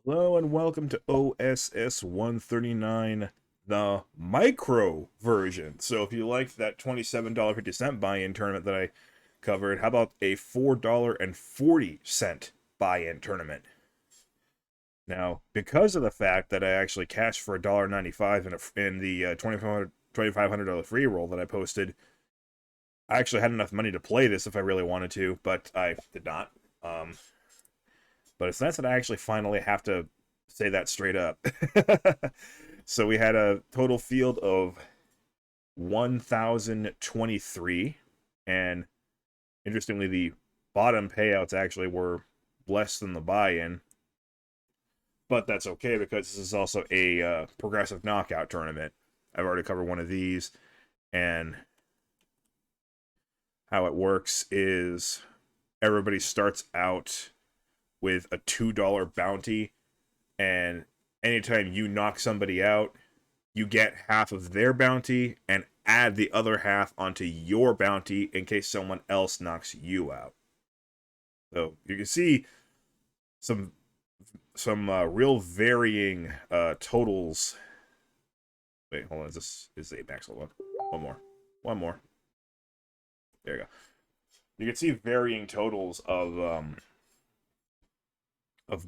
Hello and welcome to OSS 139, the micro version. So if you liked that $27.50 buy-in tournament that I covered, how about a $4.40 buy-in tournament? Now, because of the fact that I actually cashed for $1.95 in the $2,500 free roll that I posted, I actually had enough money to play this if I really wanted to, but I did not. But it's nice that I actually finally have to say that straight up. So we had a total field of 1,023, and interestingly, the bottom payouts actually were less than the buy-in. But that's okay because this is also a progressive knockout tournament. I've already covered one of these, and how it works is everybody starts out with a $2 bounty, and anytime you knock somebody out, you get half of their bounty and add the other half onto your bounty in case someone else knocks you out. So you can see some real varying totals. Wait, hold on. Is a max level? One more. There you go. You can see varying totals of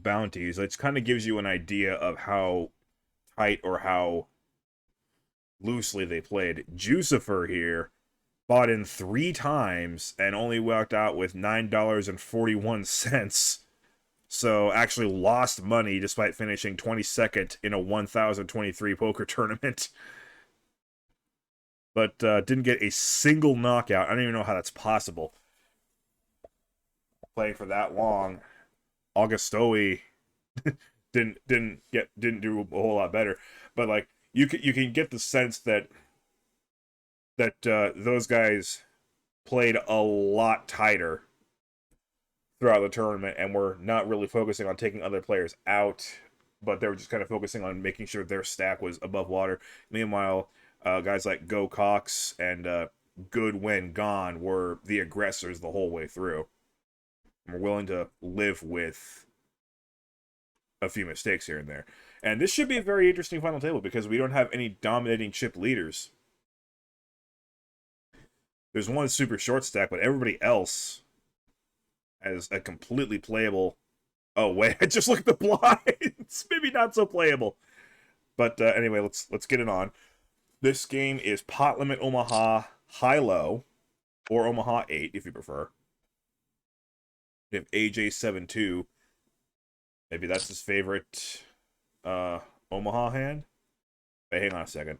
bounties. It kind of gives you an idea of how tight or how loosely they played. Jucifer here bought in 3 times and only walked out with $9.41. So actually lost money despite finishing 22nd in a 1,023 poker tournament. But didn't get a single knockout. I don't even know how that's possible. Playing for that long. Augustoe didn't do a whole lot better, but like you can get the sense that those guys played a lot tighter throughout the tournament and were not really focusing on taking other players out, but they were just kind of focusing on making sure their stack was above water. Meanwhile, guys like Go Cox and Good When Gone were the aggressors the whole way through. We're willing to live with a few mistakes here and there. And this should be a very interesting final table because we don't have any dominating chip leaders. There's one super short stack, but everybody else has a completely playable... Oh, wait, I just looked at the blinds! Maybe not so playable. But anyway, let's get it on. This game is Pot Limit Omaha HiLo, or Omaha 8 if you prefer. We have AJ72. Maybe that's his favorite Omaha hand. Wait, hang on a second.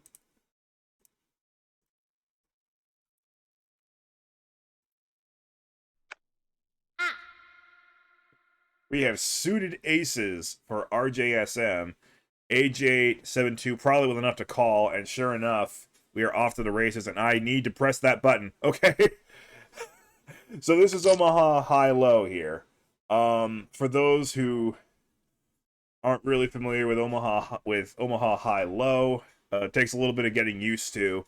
We have suited aces for RJSM. AJ72 probably with enough to call, and sure enough, we are off to the races, and I need to press that button. Okay. So this is Omaha HiLo here. For those who aren't really familiar with Omaha HiLo, it takes a little bit of getting used to.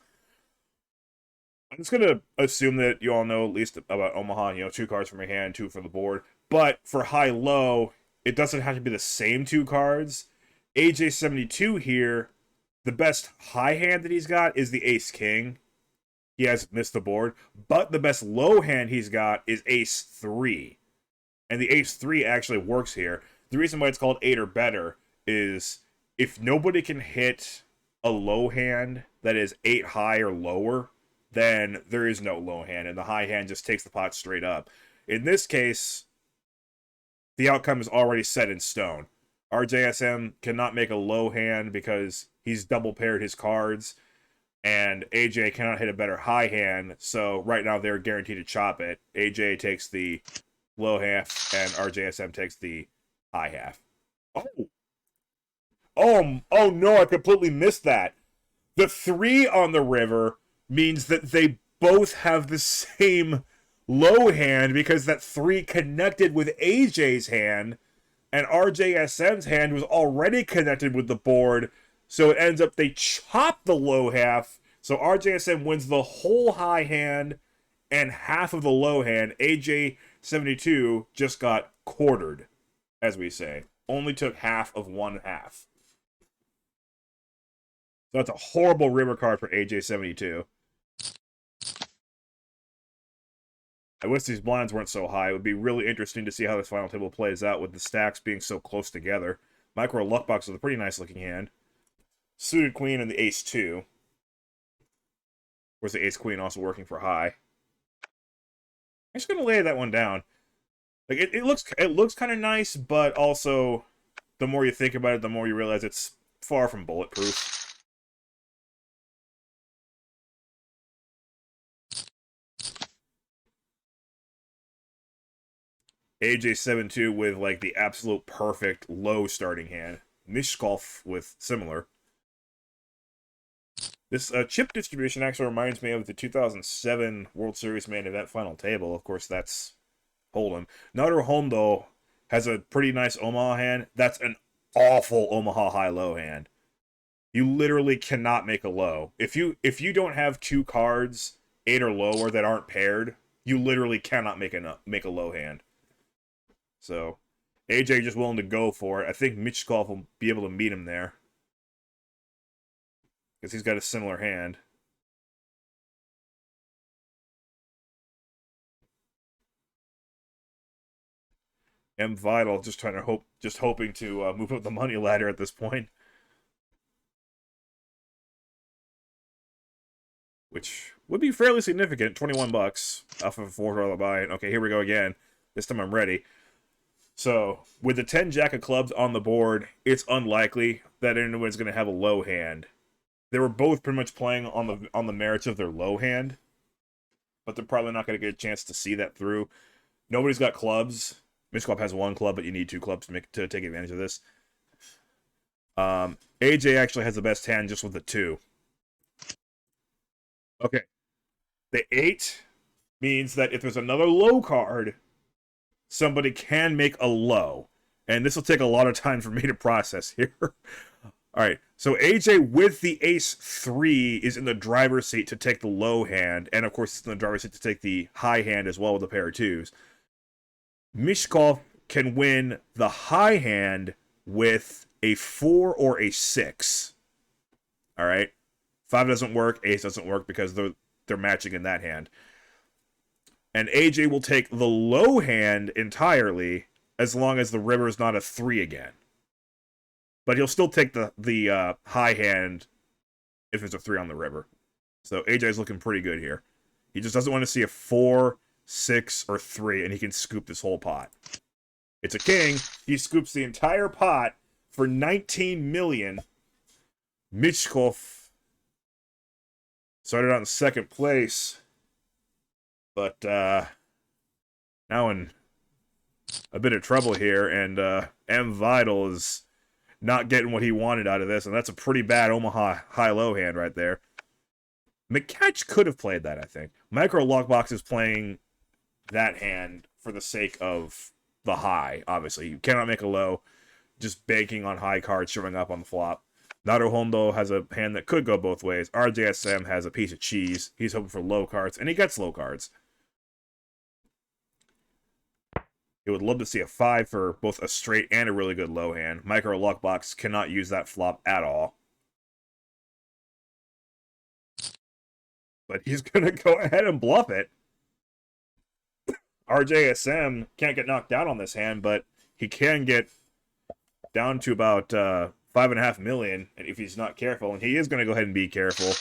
I'm just gonna assume that you all know at least about Omaha. 2 cards from your hand, 2 from the board. But for HiLo, it doesn't have to be the same 2 cards. AJ72 here, the best high hand that he's got is the Ace King. He has missed the board, but the best low hand he's got is Ace 3. And the Ace 3 actually works here. The reason why it's called 8 or better is if nobody can hit a low hand that is 8 high or lower, then there is no low hand, and the high hand just takes the pot straight up. In this case, the outcome is already set in stone. RJSM cannot make a low hand because he's double paired his cards, and AJ cannot hit a better high hand, so right now they're guaranteed to chop it. AJ takes the low half, and RJSM takes the high half. Oh no, I completely missed that. The 3 on the river means that they both have the same low hand because that 3 connected with AJ's hand, and RJSM's hand was already connected with the board, so it ends up they chop the low half, so RJSM wins the whole high hand and half of the low hand. AJ72 just got quartered, as we say. only took half of one half. So that's a horrible river card for AJ72. I wish these blinds weren't so high. It would be really interesting to see how this final table plays out with the stacks being so close together. Micro luck box is a pretty nice looking hand. Suited queen and the ace 2. Where's the ace queen also working for high? I'm just gonna lay that one down. Like it looks kind of nice, but also the more you think about it, the more you realize it's far from bulletproof. AJ72 with like the absolute perfect low starting hand. Mishkov with similar. This chip distribution actually reminds me of the 2007 World Series main event final table. Of course, that's Hold'em. Nader Hondo has a pretty nice Omaha hand. That's an awful Omaha high-low hand. You literally cannot make a low. If you don't have two cards, 8 or lower, that aren't paired, you literally cannot make a low hand. So, AJ just willing to go for it. I think Michkov will be able to meet him there. Because he's got a similar hand. M Vital just hoping to move up the money ladder at this point. Which would be fairly significant, 21 bucks off of a $4 buy. Okay, here we go again. This time I'm ready. So, with the 10 jack of clubs on the board, it's unlikely that anyone's going to have a low hand. They were both pretty much playing on the merits of their low hand, but they're probably not going to get a chance to see that through. Nobody's got clubs. Mitch Club has one club, but you need two clubs to take advantage of this. AJ actually has the best hand just with the 2. Okay. The 8 means that if there's another low card, somebody can make a low. And this will take a lot of time for me to process here. Alright, so AJ with the ace 3 is in the driver's seat to take the low hand, and of course it's in the driver's seat to take the high hand as well with a pair of 2s. Mishkov can win the high hand with a 4 or a 6. Alright? 5 doesn't work, ace doesn't work because they're matching in that hand. And AJ will take the low hand entirely as long as the river is not a 3 again. But he'll still take the high hand if there's a 3 on the river. So AJ's looking pretty good here. He just doesn't want to see a 4, 6, or 3, and he can scoop this whole pot. It's a king. He scoops the entire pot for 19 million. Michkov started out in second place, but now in a bit of trouble here, and M Vital is not getting what he wanted out of this, and that's a pretty bad Omaha high-low hand right there. McCatch could have played that, I think. Micro Lockbox is playing that hand for the sake of the high, obviously. You cannot make a low, just banking on high cards showing up on the flop. Nader Hondo has a hand that could go both ways. RJSM has a piece of cheese. He's hoping for low cards, and he gets low cards. He would love to see a 5 for both a straight and a really good low hand. Micro Luckbox cannot use that flop at all. But he's going to go ahead and bluff it. RJSM can't get knocked down on this hand, but he can get down to about 5.5 million if he's not careful. And he is going to go ahead and be careful.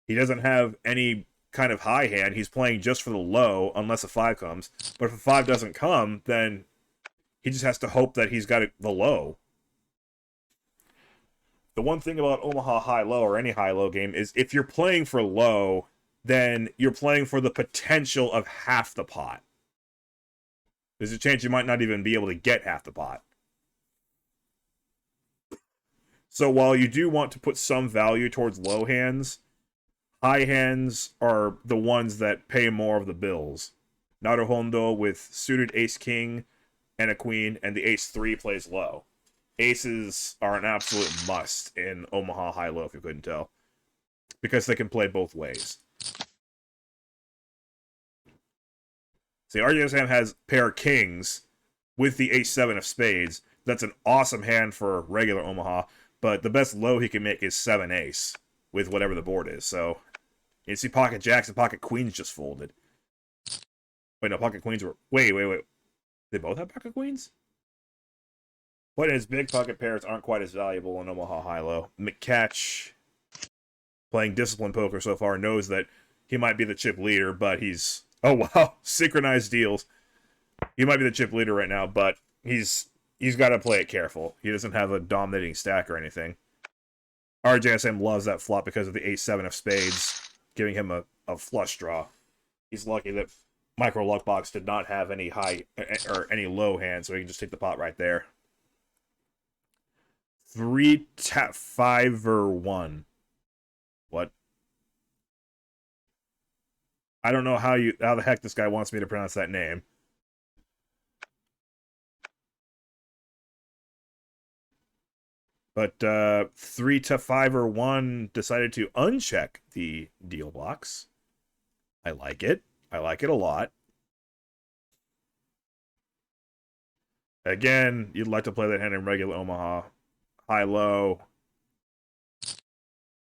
He doesn't have any kind of high hand. He's playing just for the low unless a 5 comes. But if a 5 doesn't come, then he just has to hope that he's got the low. The one thing about Omaha high-low or any high-low game is if you're playing for low, then you're playing for the potential of half the pot. There's a chance you might not even be able to get half the pot. So while you do want to put some value towards low hands, high hands are the ones that pay more of the bills. Nader Hondo with suited ace-king and a queen, and the ace-3 plays low. Aces are an absolute must in Omaha high-low, if you couldn't tell. Because they can play both ways. See, RJSM has pair kings with the ace-7 of spades. That's an awesome hand for regular Omaha, but the best low he can make is 7 ace with whatever the board is. So you see pocket jacks and pocket queens just folded. Wait, no, pocket queens were... Wait. They both have pocket queens? But his big pocket pairs aren't quite as valuable in Omaha HiLo. McCatch, playing disciplined poker so far, knows that he might be the chip leader, but he's... Oh, wow. Synchronized deals. He might be the chip leader right now, but he's got to play it careful. He doesn't have a dominating stack or anything. RJSM loves that flop because of the ace-7 of spades, giving him a flush draw. He's lucky that Micro Luckbox did not have any high or any low hand, so he can just take the pot right there. 3 tap 5 or 1. What? I don't know how the heck this guy wants me to pronounce that name. But 3 to 5 or 1 decided to uncheck the deal blocks. I like it. I like it a lot. Again, you'd like to play that hand in regular Omaha. High-low.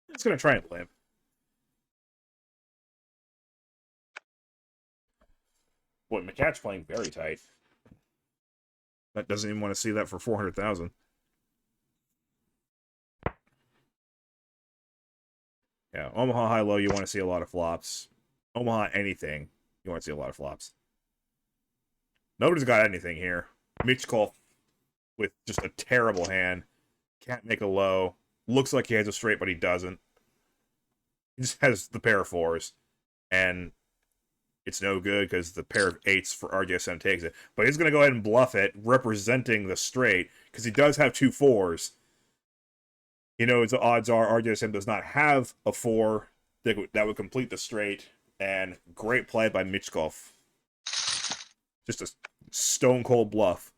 It's going to try and limp. Boy, McCatch playing very tight. That doesn't even want to see that for 400,000. Yeah, Omaha high-low, you want to see a lot of flops. Omaha anything, you want to see a lot of flops. Nobody's got anything here. Mitchkov with just a terrible hand. Can't make a low. Looks like he has a straight, but he doesn't. He just has the pair of 4s. And it's no good because the pair of 8s for RJSM takes it. But he's going to go ahead and bluff it, representing the straight, because he does have 2 4s. You know, the odds are RJSM does not have a 4 that would complete the straight. And great play by Mitchkov. Just a stone-cold bluff.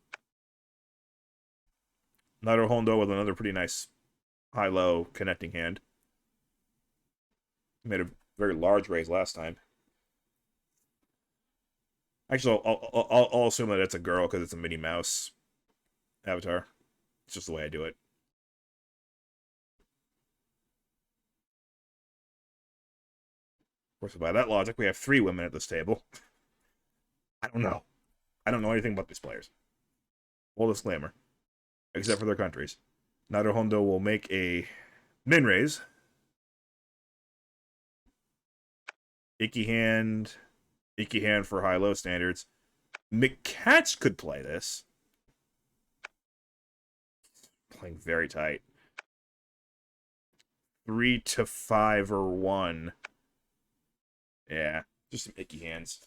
Nader Hondo with another pretty nice high-low connecting hand. He made a very large raise last time. Actually, I'll assume that it's a girl because it's a Minnie Mouse avatar. It's just the way I do it. Of course, by that logic, we have 3 women at this table. I don't know. I don't know anything about these players. Full disclaimer. Except for their countries. Nader Hondo will make a min raise. Icky hand for high-low standards. McCatch could play this. Playing very tight. 3 to 5 or 1. Yeah, just some icky hands.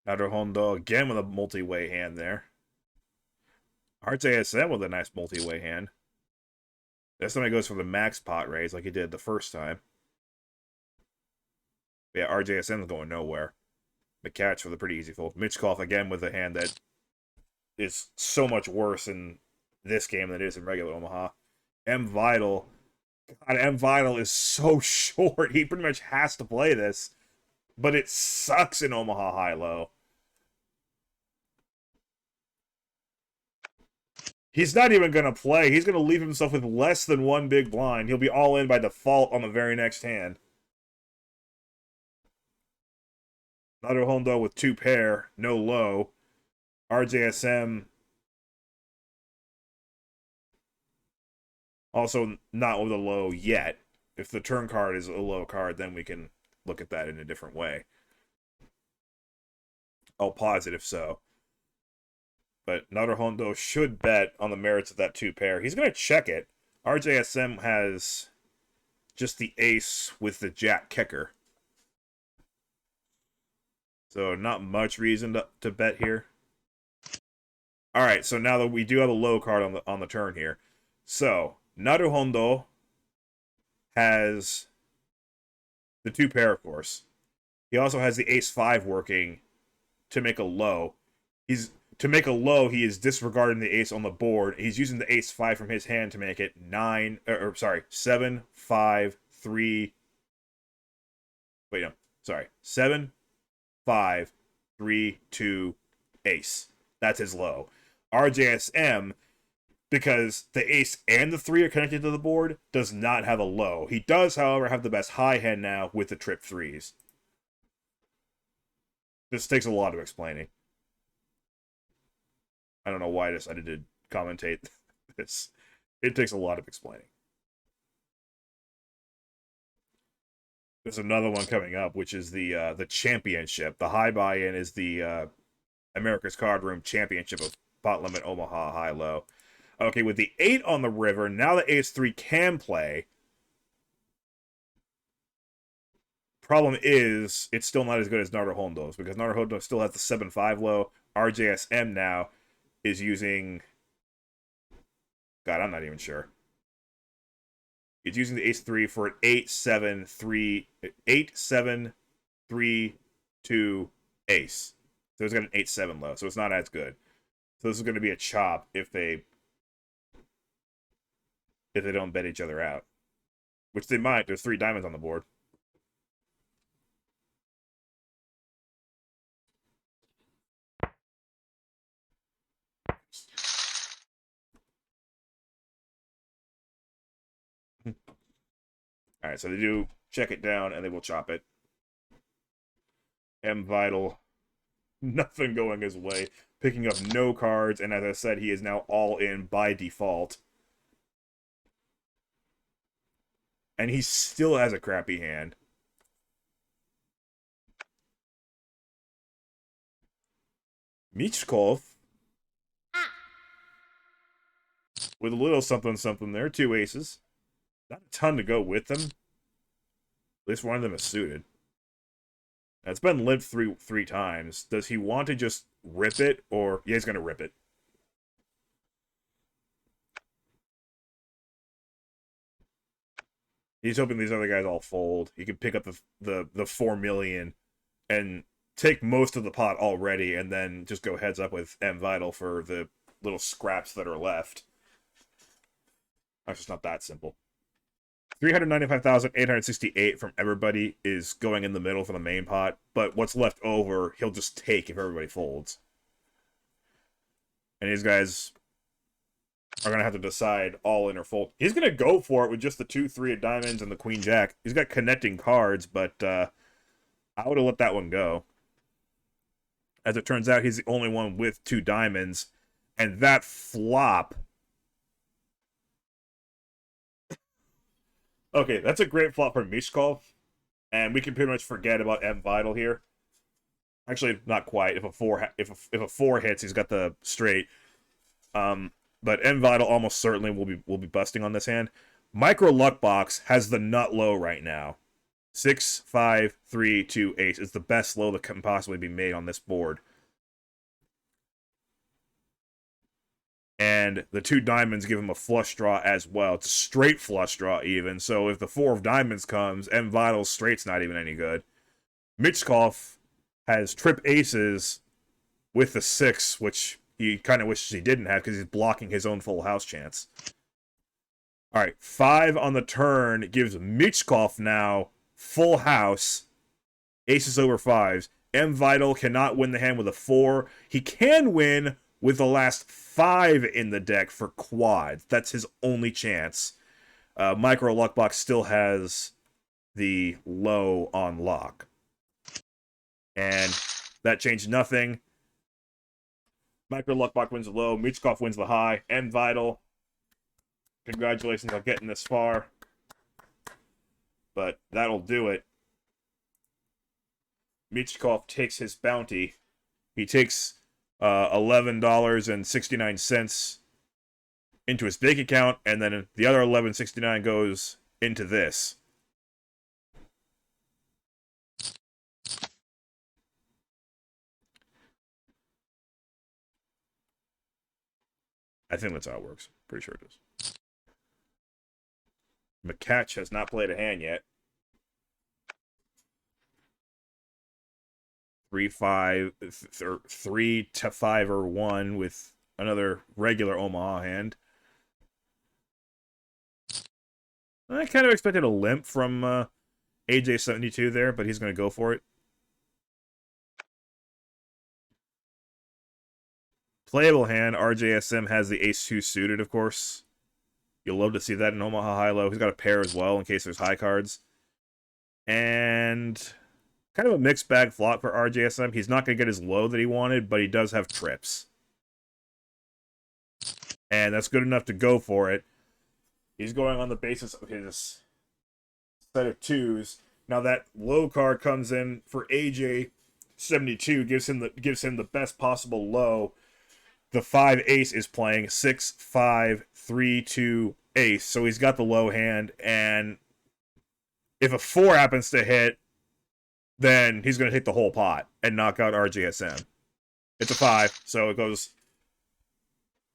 Nader Hondo again with a multi-way hand there. RJSM with a nice multi-way hand. This time he goes for the max pot raise like he did the first time. But yeah, RJSM is going nowhere. McCatch with a pretty easy fold. Mitchkov again with a hand that is so much worse in this game than it is in regular Omaha. M Vital. God, M Vital is so short. He pretty much has to play this. But it sucks in Omaha high-low. He's not even going to play. He's going to leave himself with less than 1 big blind. He'll be all in by default on the very next hand. Nader Hondo with 2 pair, no low. RJSM also not with a low yet. If the turn card is a low card, then we can look at that in a different way. I'll pause it if so. But Nader Hondo should bet on the merits of that 2 pair. He's going to check it. RJSM has just the ace with the jack kicker. So not much reason to bet here. All right, so now that we do have a low card on the turn here. So Nader Hondo has the 2 pair, of course. He also has the ace-5 working to make a low. to make a low, he is disregarding the ace on the board. He's using the ace 5 from his hand to make it 7, 5, 3. Wait, no. Sorry. 7, 5, 3, 2, ace. That's his low. RJSM, because the ace and the 3 are connected to the board, does not have a low. He does, however, have the best high hand now with the trip 3s. This takes a lot of explaining. I don't know why I decided to commentate this. It takes a lot of explaining. There's another one coming up, which is the championship. The high buy-in is the America's Cardroom Championship of Pot Limit Omaha HiLo. Okay, with the 8 on the river, now the ace 3 can play. Problem is, it's still not as good as Naruhodo's, because Naruhodo still has the 7-5 low. RJSM now is using... God, I'm not even sure. It's using the ace 3 for an 8, 7, 3, 2 ace. So it's got an 8-7 low, so it's not as good. So this is going to be a chop if they don't bet each other out. Which they might. There's 3 diamonds on the board. Alright, so they do check it down, and they will chop it. M Vital, nothing going his way. Picking up no cards, and as I said, he is now all in by default. And he still has a crappy hand. Michkov, with a little something there, 2 aces. Not a ton to go with them. At least one of them is suited. Now, it's been limped three times. Does he want to just rip it, or... Yeah, he's going to rip it. He's hoping these other guys all fold. He can pick up the 4 million and take most of the pot already, and then just go heads up with M Vital for the little scraps that are left. That's just not that simple. 395,868 from everybody is going in the middle for the main pot, but what's left over, he'll just take if everybody folds. And these guys are going to have to decide all in or fold. He's going to go for it with just the 2, 3 of diamonds and the Queen Jack. He's got connecting cards, but I would have let that one go. As it turns out, he's the only one with 2 diamonds, and that flop... Okay, that's a great flop for Mishkov, and we can pretty much forget about M Vital here. Actually, not quite. If a 4 hits, he's got the straight. But M Vital almost certainly will be busting on this hand. Micro Luck Box has the nut low right now. 6, 5, 3, 2, ace. It's the best low that can possibly be made on this board. And the 2 diamonds give him a flush draw as well. It's a straight flush draw even. So if the 4 of diamonds comes, M Vital's straight's not even any good. Michkov has trip aces with the 6, which he kind of wishes he didn't have because he's blocking his own full house chance. All right, 5 on the turn gives Michkov now full house. Aces over 5s. M Vital cannot win the hand with a 4. He can win with the last 5 in the deck for quads. That's his only chance. Micro Luckbox still has the low on lock. And that changed nothing. Micro Luckbox wins the low. Michkov wins the high. M Vital, congratulations on getting this far. But that'll do it. Michkov takes his bounty. He takes $11.69 into his bank account, and then the other $11.69 goes into this. I think that's how it works. Pretty sure it is. McCatch has not played a hand yet. 3-5, or 3-5 or 1 with another regular Omaha hand. I kind of expected a limp from AJ72 there, but he's going to go for it. Playable hand, RJSM has the ace-2 suited, of course. You'll love to see that in Omaha HiLo. He's got a pair as well in case there's high cards. And kind of a mixed bag flop for RJSM. He's not going to get his low that he wanted, but he does have trips. And that's good enough to go for it. He's going on the basis of his set of twos. Now that low card comes in for AJ72, gives him the best possible low. The 5 ace is playing 6, 5, 3, 2 ace. So he's got the low hand, and if a 4 happens to hit, then he's going to hit the whole pot and knock out RJSM. It's a 5, so it goes.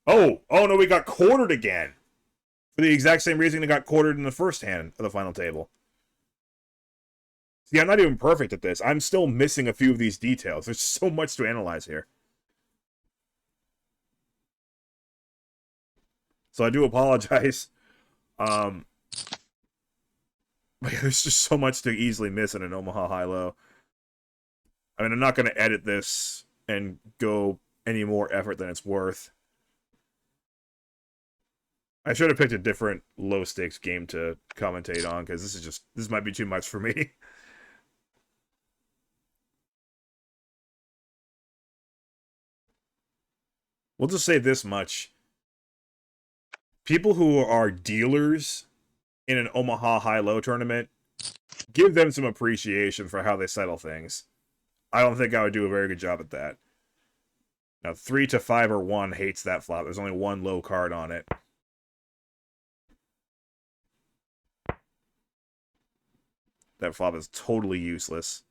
Oh no, we got quartered again. For the exact same reason it got quartered in the first hand of the final table. See, I'm not even perfect at this. I'm still missing a few of these details. There's so much to analyze here. So I do apologize. But yeah, there's just so much to easily miss in an Omaha HiLo. I mean, I'm not going to edit this and go any more effort than it's worth. I should have picked a different low-stakes game to commentate on, because this might be too much for me. We'll just say this much. People who are dealers in an Omaha HiLo tournament, give them some appreciation for how they settle things. I don't think I would do a very good job at that. Now, 3-5 or 1 hates that flop. There's only one low card on it. That flop is totally useless.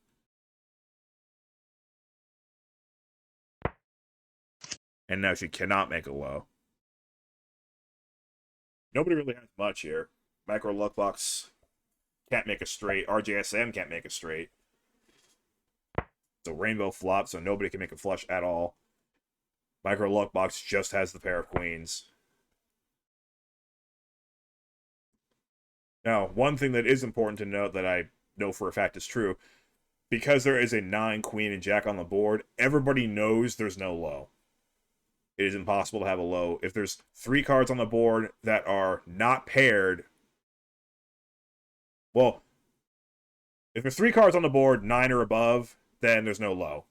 And now she cannot make a low. Nobody really has much here. Micro Luckbox can't make a straight. RJSM can't make a straight. It's a rainbow flop, so nobody can make a flush at all. Micro Luckbox just has the pair of queens. Now, one thing that is important to note that I know for a fact is true, because there is a 9, queen, and jack on the board, everybody knows there's no low. It is impossible to have a low. If there's 3 cards on the board that are not paired, well, if there's 3 cards on the board, 9 or above, then there's no low.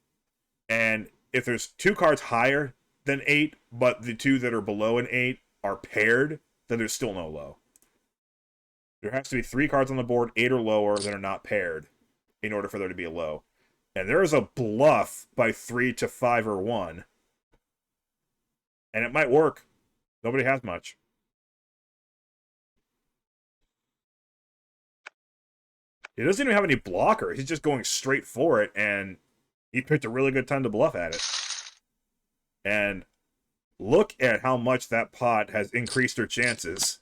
And if there's 2 cards higher than 8, but the 2 that are below an 8 are paired, then there's still no low. There has to be 3 cards on the board, 8 or lower, that are not paired in order for there to be a low. And there is a bluff by 3-5 or 1. And it might work. Nobody has much. He doesn't even have any blockers. He's just going straight for it, and he picked a really good time to bluff at it. And look at how much that pot has increased her chances.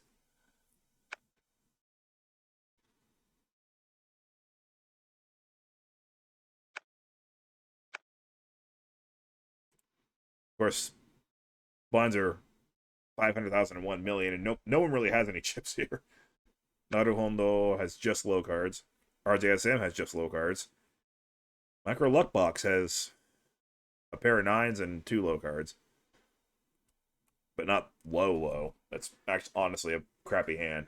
Of course, blinds are 500,000 and 1 million, and no one really has any chips here. Naruhondo has just low cards. RJSM has just low cards. Micro Luckbox has a pair of 9s and 2 low cards. But not low. That's actually honestly a crappy hand.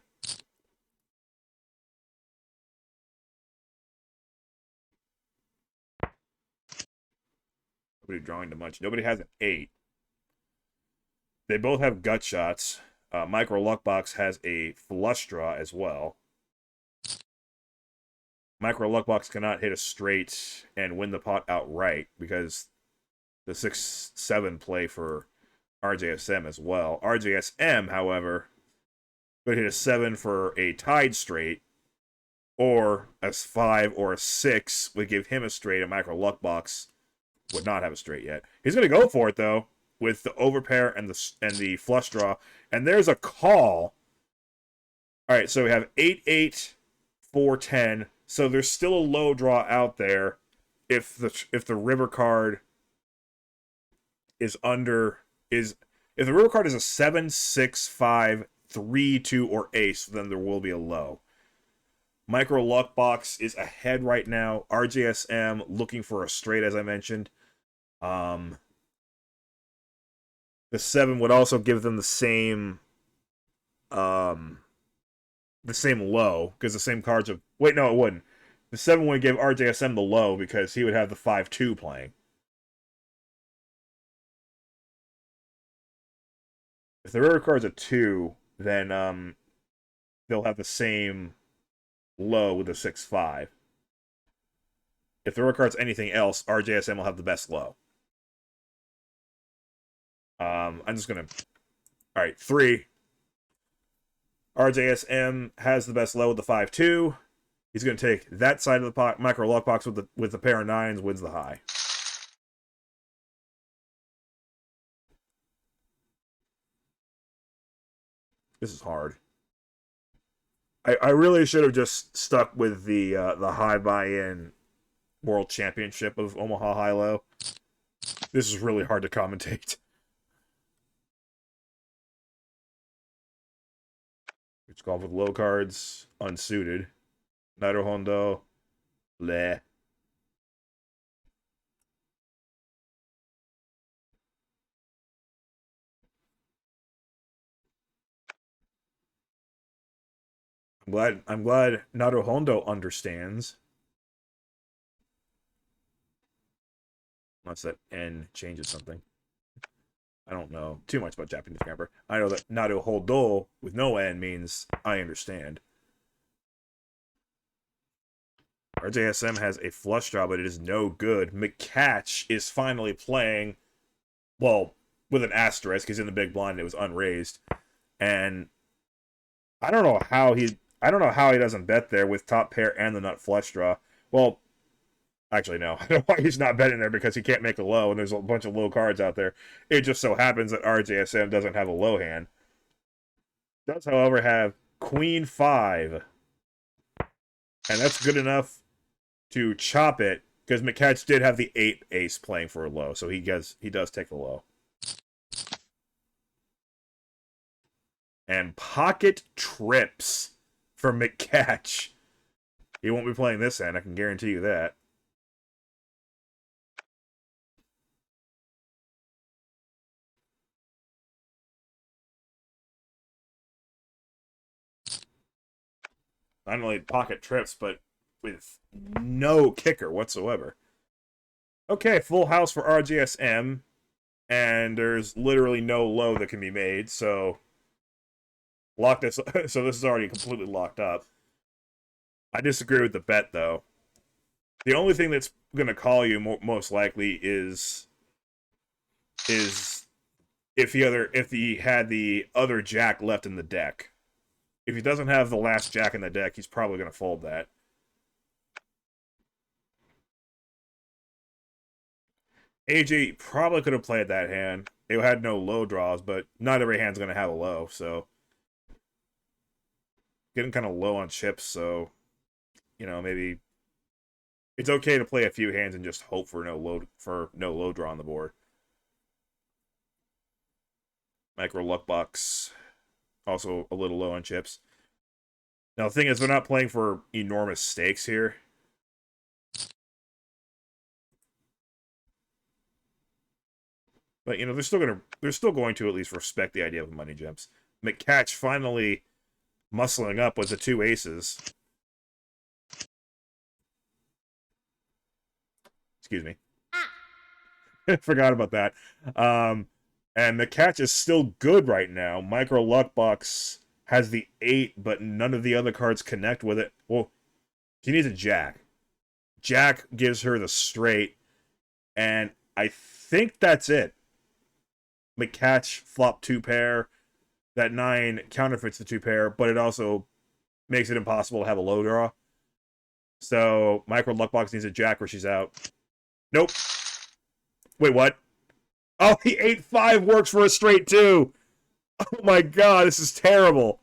Nobody drawing too much. Nobody has an 8. They both have gut shots. Micro Luckbox has a flush draw as well. Micro Luckbox cannot hit a straight and win the pot outright because the 6-7 play for RJSM as well. RJSM, however, could hit a 7 for a tied straight, or a 5 or a 6 would give him a straight. A Micro Luckbox would not have a straight yet. He's going to go for it, though, with the overpair and the flush draw. And there's a call. All right, so we have 8-8, 4-10. So there's still a low draw out there if the river card is under is if the river card is a 7, 6, 5, 3, 2, or ace, then there will be a low. Micro Luck Box is ahead right now. RJSM looking for a straight, as I mentioned. The 7 would also give them the same low, because the same cards of wait, no, it wouldn't. The 7 would give RJSM the low because he would have the 5-2 playing. If the river card's a 2, then they'll have the same low with a 6-5. If the river card's anything else, RJSM will have the best low. I'm just gonna. All right, 3. RJSM has the best low with the 5-2. He's gonna take that side of the micro luck box with the pair of 9s, wins the high. This is hard. I really should have just stuck with the high buy-in World Championship of Omaha HiLo. This is really hard to commentate. It's called with low cards, unsuited. Nairo Hondo, bleh. I'm glad Nairo Hondo understands. Unless that N changes something. I don't know too much about Japanese grammar. I know that Nairo Hondo with no N means I understand. RJSM has a flush draw, but it is no good. McCatch is finally playing, well, with an asterisk. He's in the big blind. It was unraised, and I don't know how he doesn't bet there with top pair and the nut flush draw. Well, actually, no. I don't know why he's not betting there, because he can't make a low, and there's a bunch of low cards out there. It just so happens that RJSM doesn't have a low hand. Does, however, have Queen 5. And that's good enough to chop it, because McCatch did have the 8 ace playing for a low, so he does take the low. And pocket trips for McCatch. He won't be playing this hand, I can guarantee you that. Not only pocket trips, but with no kicker whatsoever. Okay, full house for RGSM, and there's literally no low that can be made, so lock this. So this is already completely locked up. I disagree with the bet, though. The only thing that's going to call you most likely is if he had the other jack left in the deck. If he doesn't have the last jack in the deck, he's probably going to fold that. AJ probably could have played that hand. It had no low draws, but not every hand's going to have a low, so getting kind of low on chips, so maybe it's okay to play a few hands and just hope for no low draw on the board. Micro luck box, also a little low on chips. Now the thing is, they're not playing for enormous stakes here. But they're still going to at least respect the idea of money jumps. McCatch finally muscling up with the 2 aces. Excuse me. Forgot about that. And McCatch is still good right now. Micro Luck Box has the 8, but none of the other cards connect with it. Well, she needs a jack. Jack gives her the straight, and I think that's it. McCatch flop 2 pair. That 9 counterfeits the 2 pair, but it also makes it impossible to have a low draw. So Micro Luck Box needs a jack or she's out. Nope. Wait, what? Oh, the 8-5 works for a straight too. Oh my god, this is terrible.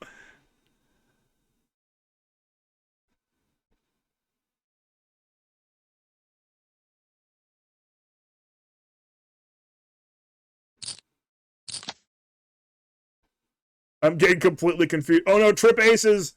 I'm getting completely confused. Oh no, trip aces!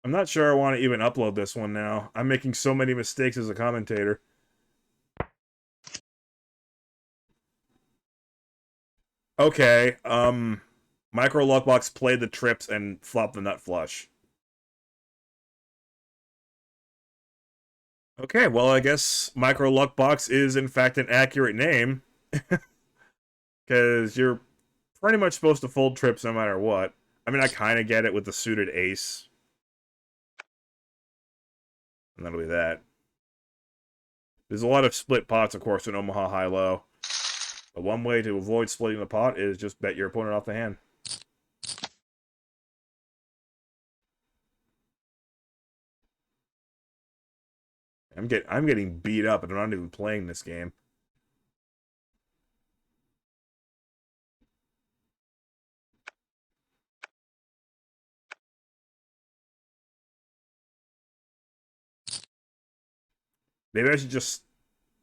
I'm not sure I want to even upload this one now. I'm making so many mistakes as a commentator. Okay, Micro Luckbox played the trips and flopped the nut flush. Okay, well, I guess Micro Luckbox is in fact an accurate name. Because you're pretty much supposed to fold trips no matter what. I mean, I kind of get it with the suited ace. And that'll be that. There's a lot of split pots, of course, in Omaha HiLo. But one way to avoid splitting the pot is just bet your opponent off the hand. I'm getting beat up, and I'm not even playing this game. Maybe I should just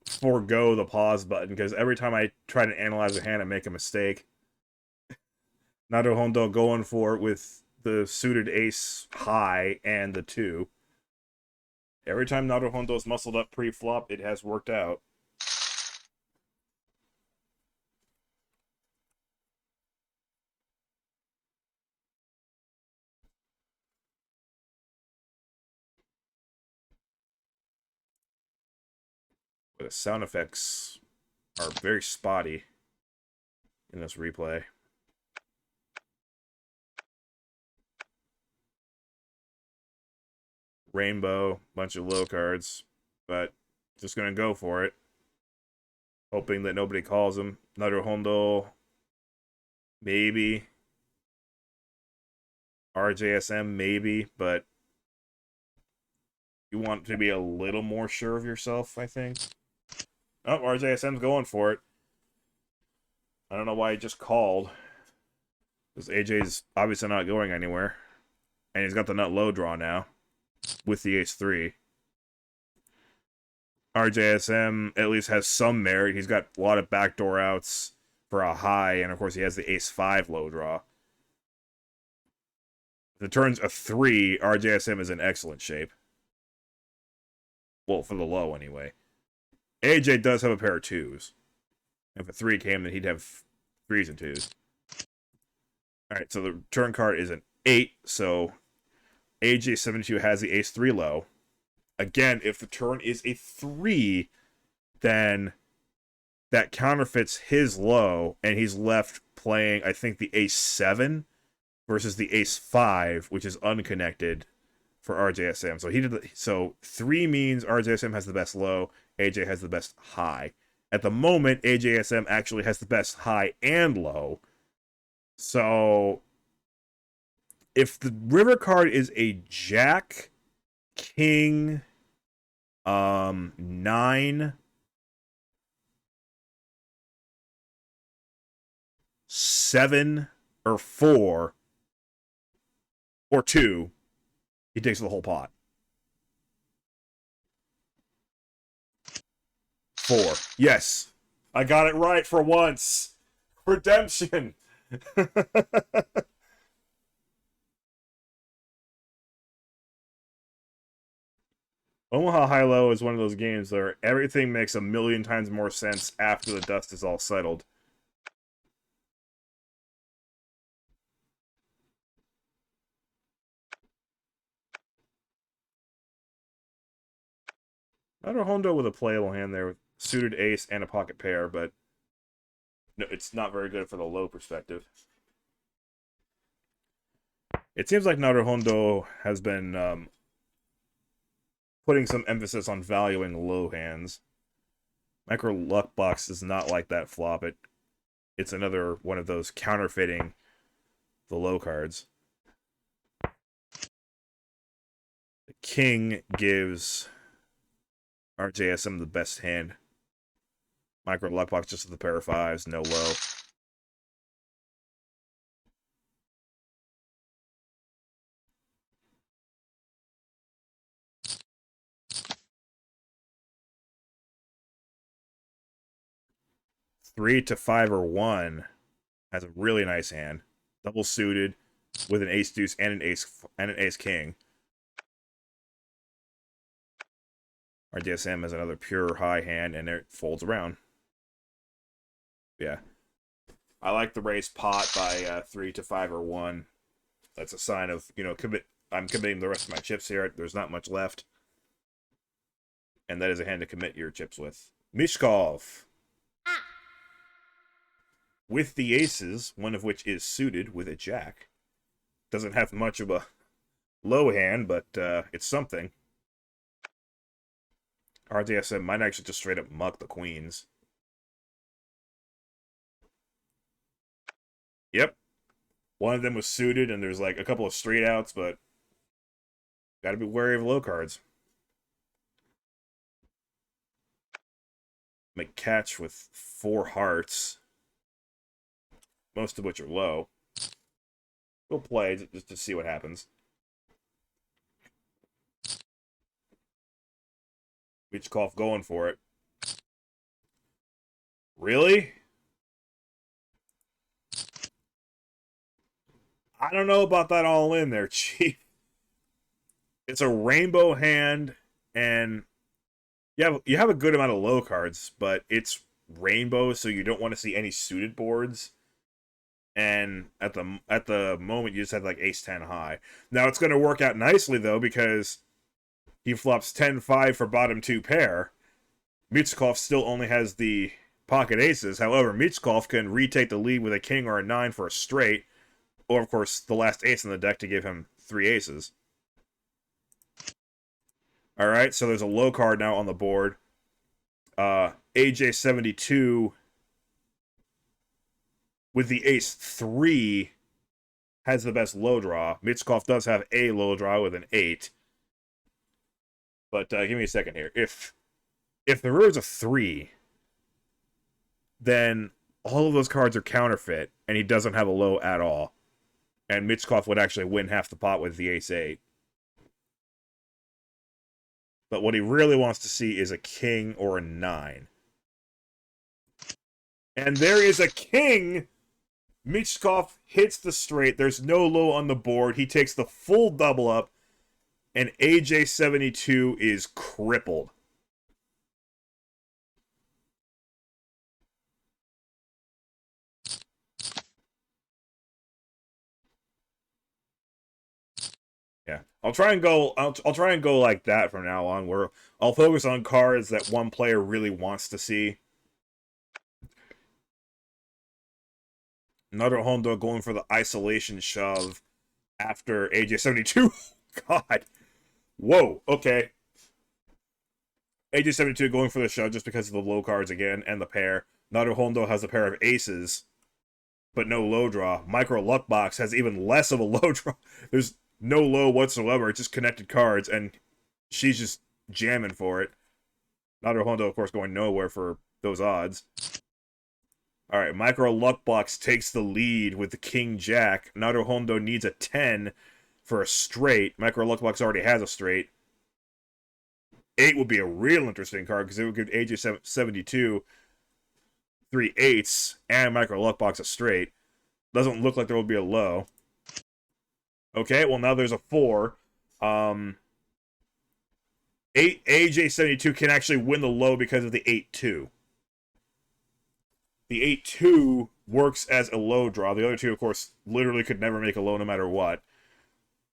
forego the pause button, because every time I try to analyze a hand, I make a mistake. Nato Hondo going for it with the suited ace high and the 2. Every time Nato Hondo's muscled up pre-flop, it has worked out. But the sound effects are very spotty in this replay. Rainbow, bunch of low cards, but just gonna go for it, hoping that nobody calls him. Nato Hondo, maybe. RJSM, maybe, but you want to be a little more sure of yourself, I think. Oh, RJSM's going for it. I don't know why he just called. Because AJ's obviously not going anywhere. And he's got the nut low draw now. With the ace-3. RJSM at least has some merit. He's got a lot of backdoor outs for a high. And of course he has the ace-5 low draw. If the turn's a 3, RJSM is in excellent shape. Well, for the low anyway. AJ does have a pair of 2s. If a 3 came, then he'd have 3s and 2s. Alright, so the turn card is an 8, so AJ72 has the ace-3 low. Again, if the turn is a 3, then that counterfeits his low, and he's left playing, I think, the ace-7 versus the ace-5, which is unconnected for RJSM. So 3 means RJSM has the best low, AJ has the best high. At the moment, AJSM actually has the best high and low. So if the river card is a jack, king, 9, 7, or 4, or 2, he takes the whole pot. 4. Yes. I got it right for once. Redemption. Omaha HiLo is one of those games where everything makes a million times more sense after the dust is all settled. Nato Hondo with a playable hand there with suited ace and a pocket pair, but no, it's not very good for the low perspective. It seems like Nato Hondo has been putting some emphasis on valuing low hands. Micro Luckbox is not like that flop. It's another one of those counterfeiting the low cards. The king gives RJSM the best hand. Micro Luckbox just with a pair of 5s, no low. 3 to 5 or 1 has a really nice hand. Double suited with an ace deuce and an ace king. Our DSM has another pure high hand, and it folds around. Yeah. I like the raise pot by 3 to 5 or 1. That's a sign of, you know, I'm committing the rest of my chips here. There's not much left. And that is a hand to commit your chips with. Mishkov. With the aces, one of which is suited with a jack. Doesn't have much of a low hand, but it's something. RDSM might actually just straight up muck the queens. Yep. One of them was suited, and there's like a couple of straight outs, but gotta be wary of low cards. Make catch with 4 hearts, most of which are low. We'll play just to see what happens. Michkov going for it. Really? I don't know about that all in there, Chief. It's a rainbow hand, and you have a good amount of low cards, but it's rainbow, so you don't want to see any suited boards. And at the moment, you just have like ace-10 high. Now, it's going to work out nicely, though, because he flops 10-5 for bottom 2 pair. Michkov still only has the pocket aces. However, Michkov can retake the lead with a king or a 9 for a straight, or, of course, the last ace in the deck to give him 3 aces. Alright, so there's a low card now on the board. AJ72 with the ace 3 has the best low draw. Michkov does have a low draw with an 8. But give me a second here. If the river's a 3, then all of those cards are counterfeit, and he doesn't have a low at all. And Michkov would actually win half the pot with the ace 8. But what he really wants to see is a king or a 9. And there is a king! Michkov hits the straight. There's no low on the board. He takes the full double up, and AJ72 is crippled. Yeah, I'll try and go like that from now on, where I'll focus on cards that one player really wants to see. Another Hondo going for the isolation shove after AJ72. God. Whoa, okay. AJ72 going for the shove just because of the low cards again and the pair. Naru Hondo has a pair of aces, but no low draw. Micro Luck Box has even less of a low draw. There's no low whatsoever. It's just connected cards, and she's just jamming for it. Naru Hondo, of course, going nowhere for those odds. Alright, Micro Luck Box takes the lead with the King Jack. Naru Hondo needs a 10 for a straight. Micro Luck Box already has a straight. 8 would be a real interesting card, because it would give AJ72 3 8s and Micro Luck Box a straight. Doesn't look like there will be a low. Okay, well now there's a 4. AJ72 can actually win the low because of the 8-2. The 8-2 works as a low draw. The other two, of course, literally could never make a low no matter what.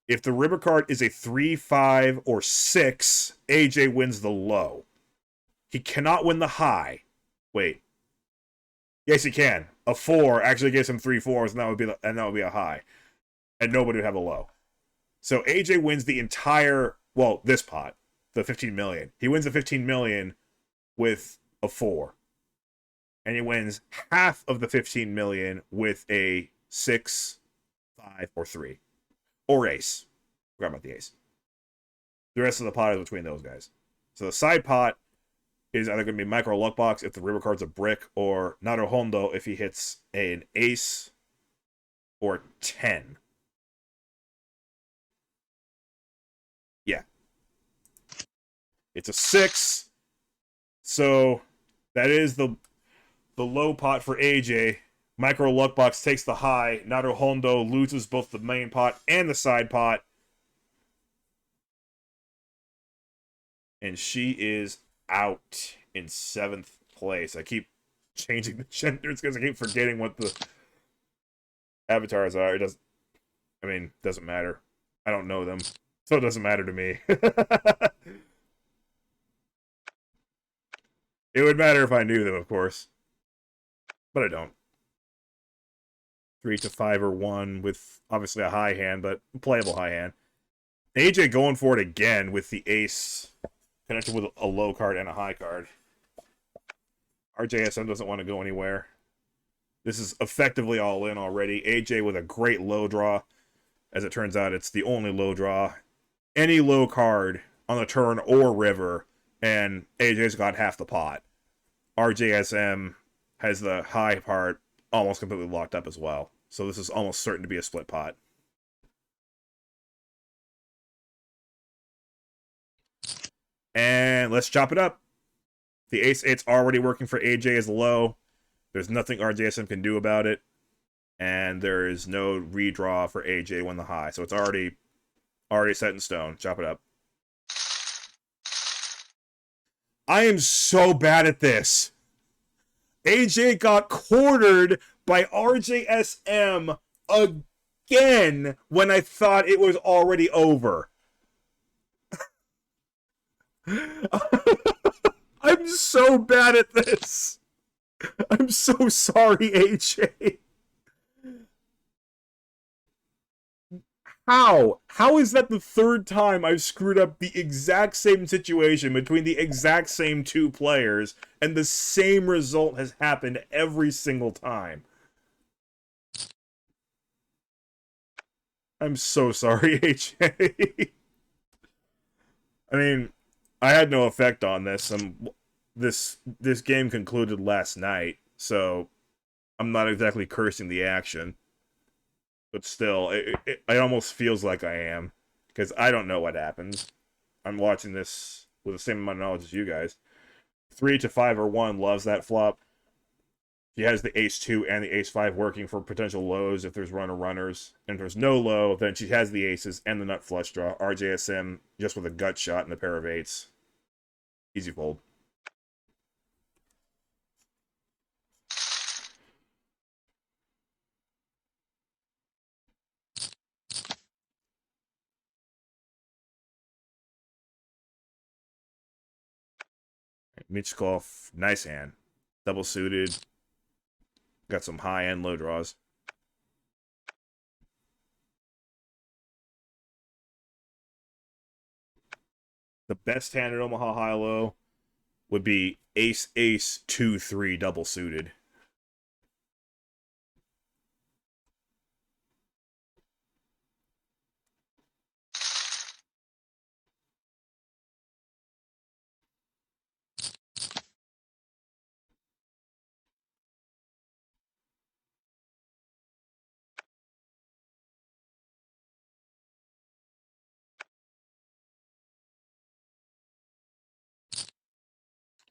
If the river card is a 3, 5, or 6, AJ wins the low. He cannot win the high. Wait. Yes, he can. A 4 actually gives him 3 4s, and that would be a high. And nobody would have a low. So AJ wins the entire, well, this pot, the 15 million. He wins the 15 million with a 4. And he wins half of the 15 million with a 6, 5, or 3. Or ace. Forgot about the ace. The rest of the pot is between those guys. So the side pot is either going to be Micro Luck Box if the river card's a brick, or Naru Hondo if he hits an ace or 10. Yeah. It's a 6. So that is the The low pot for AJ. Micro luck box takes the high. Naru Hondo loses both the main pot and the side pot. And she is out in 7th place. I keep changing the genders because I keep forgetting what the avatars are. Doesn't matter. I don't know them, so it doesn't matter to me. It would matter if I knew them, of course. But I don't. 3 to 5 or 1 with obviously a high hand, but playable high hand. AJ going for it again with the ace connected with a low card and a high card. RJSM doesn't want to go anywhere. This is effectively all in already. AJ with a great low draw. As it turns out, it's the only low draw. Any low card on the turn or river, and AJ's got half the pot. RJSM has the high part almost completely locked up as well. So this is almost certain to be a split pot. And let's chop it up. The ace-8's already working for AJ as low. There's nothing RJSM can do about it. And there is no redraw for AJ when the high. So it's already set in stone. Chop it up. I am so bad at this. AJ got quartered by RJSM again when I thought it was already over. I'm so bad at this. I'm so sorry, AJ. How? How is that the third time I've screwed up the exact same situation between the exact same two players, and the same result has happened every single time? I'm so sorry, AJ. I mean, I had no effect on this. This game concluded last night, so I'm not exactly cursing the action. But still, it almost feels like I am, because I don't know what happens. I'm watching this with the same amount of knowledge as you guys. 3 to 5 or 1 loves that flop. She has the ace-2 and the ace-5 working for potential lows if there's runner-runners. And if there's no low, then she has the aces and the nut flush draw. RJSM just with a gut shot and a pair of 8s. Easy fold. Michkov, nice hand. Double suited. Got some high and low draws. The best hand at Omaha HiLo would be ace-ace 2-3 double suited.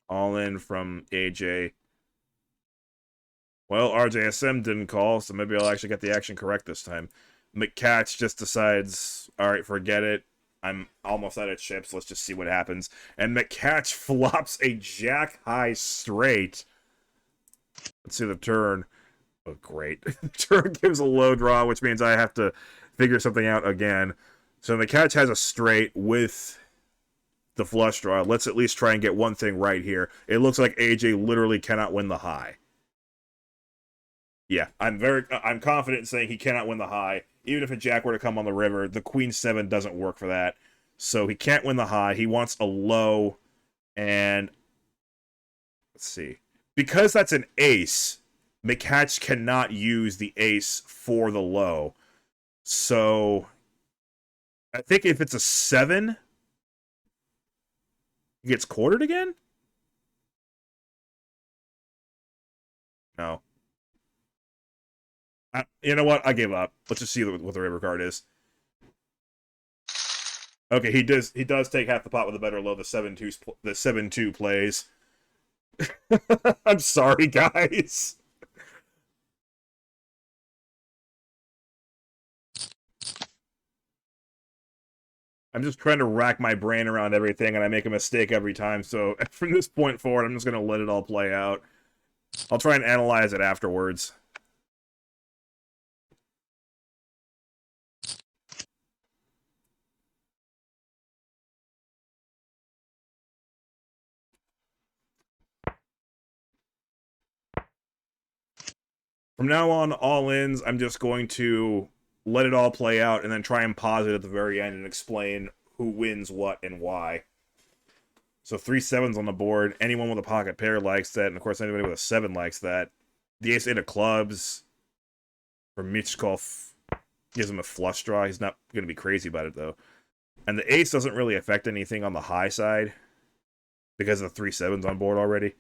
All in from AJ. Well, RJSM didn't call, so maybe I'll actually get the action correct this time. McCatch just decides, alright, forget it. I'm almost out of chips. Let's just see what happens. And McCatch flops a jack-high straight. Let's see the turn. Oh, great. The turn gives a low draw, which means I have to figure something out again. So McCatch has a straight with the flush draw. Let's at least try and get one thing right here. It looks like AJ literally cannot win the high. Yeah, I'm confident in saying he cannot win the high. Even if a jack were to come on the river, the queen 7 doesn't work for that. So he can't win the high. He wants a low, and let's see. Because that's an ace, McCatch cannot use the ace for the low. So I think if it's a 7, he gets quartered again? No. You know what? I gave up. Let's just see what the river card is. Okay, he does take half the pot with a better low. The 7-2 plays. I'm sorry, guys. I'm just trying to rack my brain around everything, and I make a mistake every time. So from this point forward, I'm just going to let it all play out. I'll try and analyze it afterwards. From now on, all ins, I'm just going to let it all play out and then try and pause it at the very end and explain who wins what and why. So 3 sevens on the board. Anyone with a pocket pair likes that, and of course anybody with a 7 likes that. The ace 8 of clubs for Michkov gives him a flush draw. He's not going to be crazy about it though. And the ace doesn't really affect anything on the high side because of the 3 sevens on board already.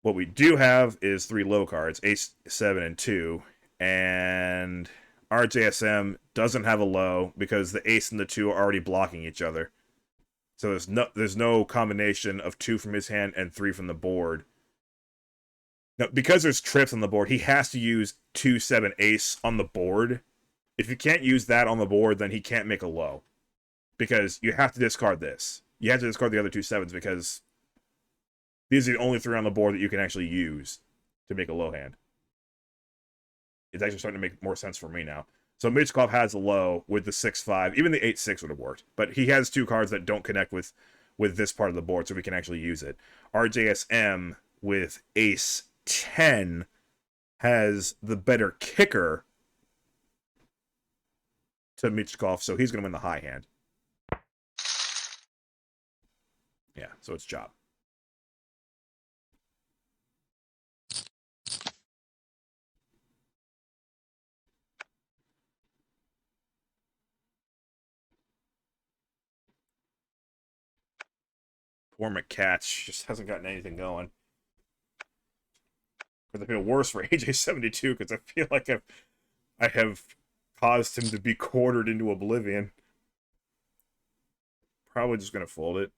What we do have is 3 low cards, ace, 7, and 2. And RJSM doesn't have a low because the ace and the 2 are already blocking each other. So there's no combination of 2 from his hand and 3 from the board. Now, because there's trips on the board, he has to use 2, 7, ace on the board. If you can't use that on the board, then he can't make a low. Because you have to discard this. You have to discard the other 2 sevens because these are the only 3 on the board that you can actually use to make a low hand. It's actually starting to make more sense for me now. So Michkov has a low with the 6-5. Even the 8-6 would have worked. But he has 2 cards that don't connect with this part of the board, so we can actually use it. RJSM with ace 10 has the better kicker to Michkov, so he's going to win the high hand. Yeah, so it's job. Poor McCatch just hasn't gotten anything going. Because I feel worse for AJ72 because I feel like I have caused him to be quartered into oblivion. Probably just going to fold it.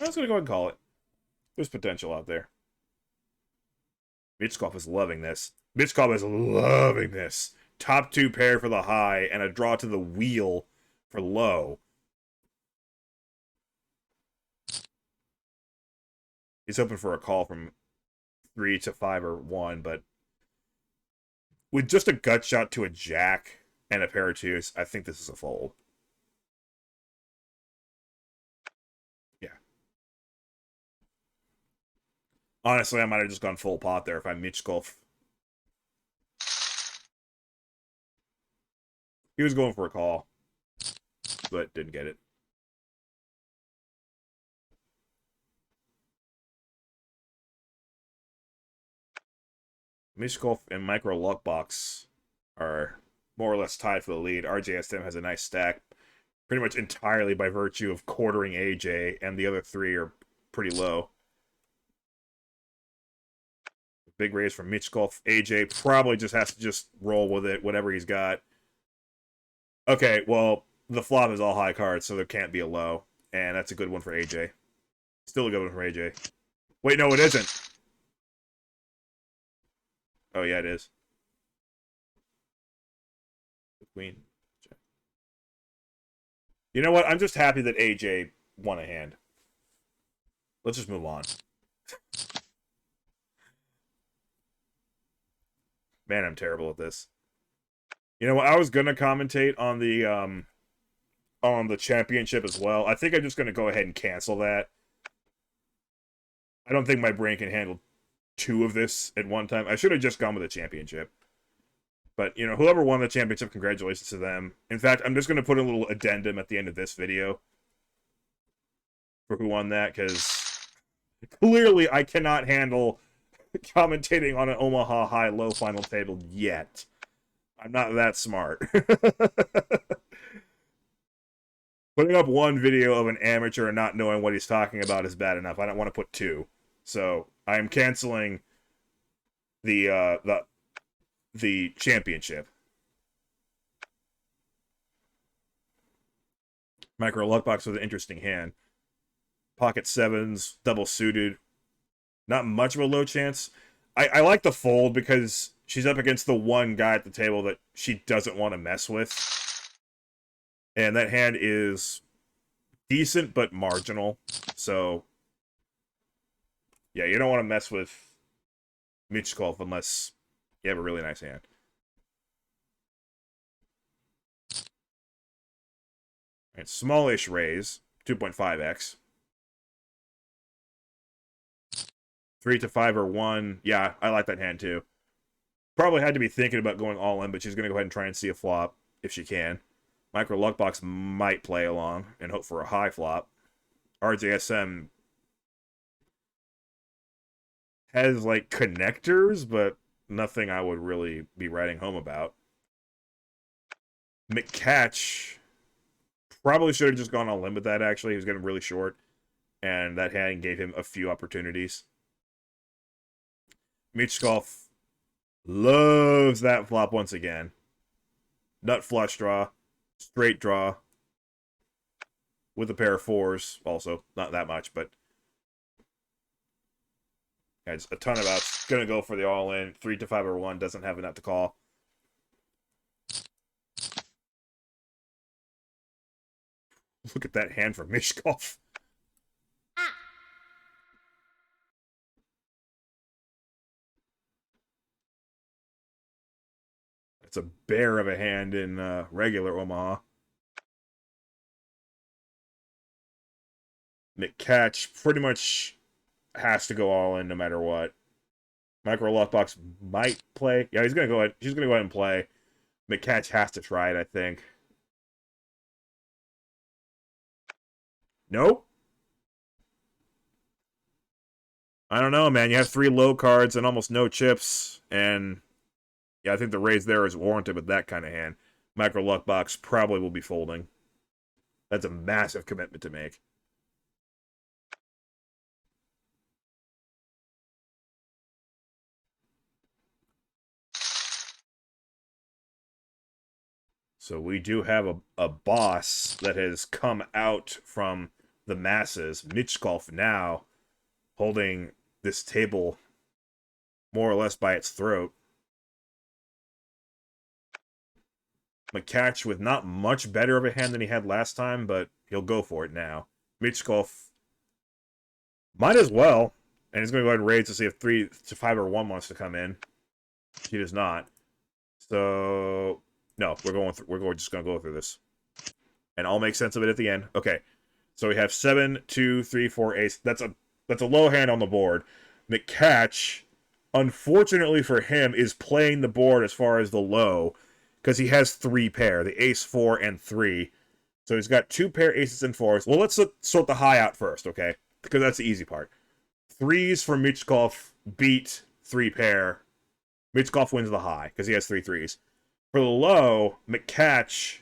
I was going to go ahead and call it. There's potential out there. Michkov is loving this. Michkov is loving this. Top 2 pair for the high and a draw to the wheel for low. He's hoping for a call from 3 to 5 or 1, but with just a gut shot to a jack and a pair of 2s, I think this is a fold. Yeah. Honestly, I might have just gone full pot there if I'm Michkov. He was going for a call, but didn't get it. Michkov and Micro Luckbox are more or less tied for the lead. RJSM has a nice stack, pretty much entirely by virtue of quartering AJ, and the other 3 are pretty low. Big raise from Michkov. AJ probably just has to just roll with it, whatever he's got. Okay, well, the flop is all high cards, so there can't be a low. And that's a good one for AJ. Still a good one for AJ. Wait, no, it isn't. Oh, yeah, it is. Queen. You know what? I'm just happy that AJ won a hand. Let's just move on. Man, I'm terrible at this. You know what? I was gonna commentate on the championship as well. I think I'm just gonna go ahead and cancel that. I don't think my brain can handle 2 of this at one time. I should have just gone with the championship. But, you know, whoever won the championship, congratulations to them. In fact, I'm just going to put a little addendum at the end of this video for who won that, because clearly I cannot handle commentating on an Omaha HiLo final table yet. I'm not that smart. Putting up one video of an amateur and not knowing what he's talking about is bad enough. I don't want to put 2. So I am canceling the championship. Micro Luckbox was an interesting hand. pocket sevens, double suited. Not much of a low chance. I like the fold because she's up against the one guy at the table that she doesn't want to mess with. And that hand is decent but marginal. So, yeah, you don't want to mess with Michkov unless you have a really nice hand. All right, smallish raise, 2.5x. 3 to 5 or 1. Yeah, I like that hand too. Probably had to be thinking about going all in, but she's going to go ahead and try and see a flop if she can. Micro Luckbox might play along and hope for a high flop. RJSM has, like, connectors, but nothing I would really be writing home about. McCatch probably should have just gone all in with that, actually. He was getting really short, and that hand gave him a few opportunities. Michkov loves that flop once again. Nut flush draw, straight draw, with a pair of fours also. Not that much, but yeah, just a ton of outs. Gonna go for the all-in. 3 to 5 or 1, doesn't have enough to call. Look at that hand from Michkov. It's a bear of a hand in regular Omaha. McCatch pretty much has to go all in no matter what. Micro Luckbox might play. Yeah, he's gonna go ahead. She's gonna go ahead and play. McCatch has to try it, I think. Nope. I don't know, man. You have 3 low cards and almost no chips, and yeah, I think the raise there is warranted with that kind of hand. Micro Luckbox probably will be folding. That's a massive commitment to make. So we do have a boss that has come out from the masses. Michkov now holding this table more or less by its throat. McCatch with not much better of a hand than he had last time, but he'll go for it now. Michkov might as well. And he's going to go ahead and raise to see if 3 to 5 or 1 wants to come in. He does not. So, no, we're just going to go through this. And I'll make sense of it at the end. Okay. So we have 7, 2, 3, 4, ace. That's a low hand on the board. McCatch, unfortunately for him, is playing the board as far as the low, because he has 3 pair, the ace, 4, and 3. So he's got 2 pair aces and 4s. Well, let's sort the high out first, okay? Because that's the easy part. 3s for Michkov beat 3 pair. Michkov wins the high, because he has 3 3s. For the low, McCatch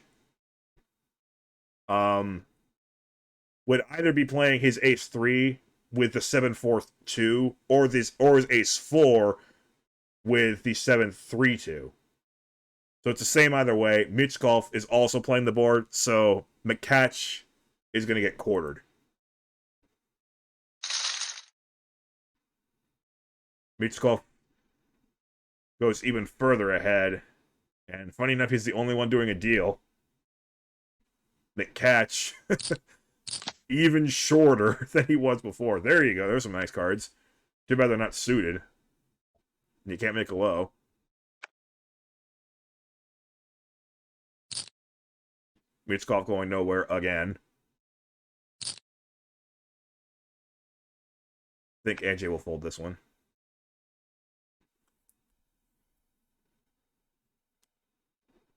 would either be playing his ace 3 with the 7 4 2, or his ace 4 with the 7 3 2. So it's the same either way. Michkov is also playing the board, so McCatch is going to get quartered. Michkov goes even further ahead, and funny enough, he's the only one doing a deal. McCatch even shorter than he was before. There you go. There's some nice cards. Too bad they're not suited. And you can't make a low. Michkov going nowhere again. I think AJ will fold this one.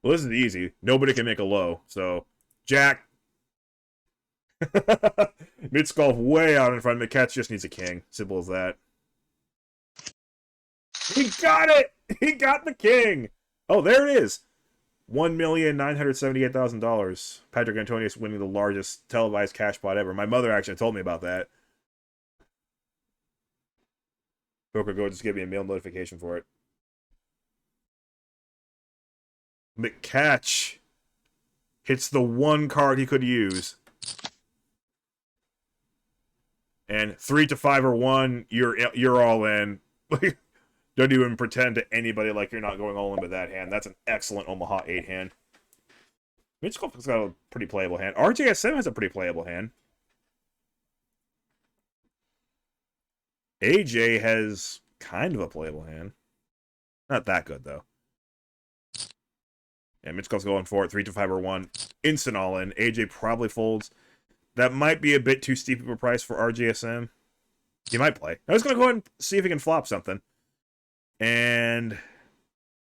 Well, this is easy. Nobody can make a low, so Jack. Michkov way out in front. McCatch just needs a king. Simple as that. He got it! He got the king! Oh, there it is. $1,978,000. Patrick Antonius winning the largest televised cash pot ever. My mother actually told me about that. Poker Go just gave me a mail notification for it. McCatch hits the one card he could use. And 3 to 5 or 1, you're all in. Don't even pretend to anybody like you're not going all in with that hand. That's an excellent Omaha 8 hand. Mitchell's got a pretty playable hand. RJSM has a pretty playable hand. AJ has kind of a playable hand. Not that good, though. Yeah, Mitchell's going for it. 3 to 5 or 1. Instant all in. AJ probably folds. That might be a bit too steep of a price for RJSM. He might play. I was going to go ahead and see if he can flop something. And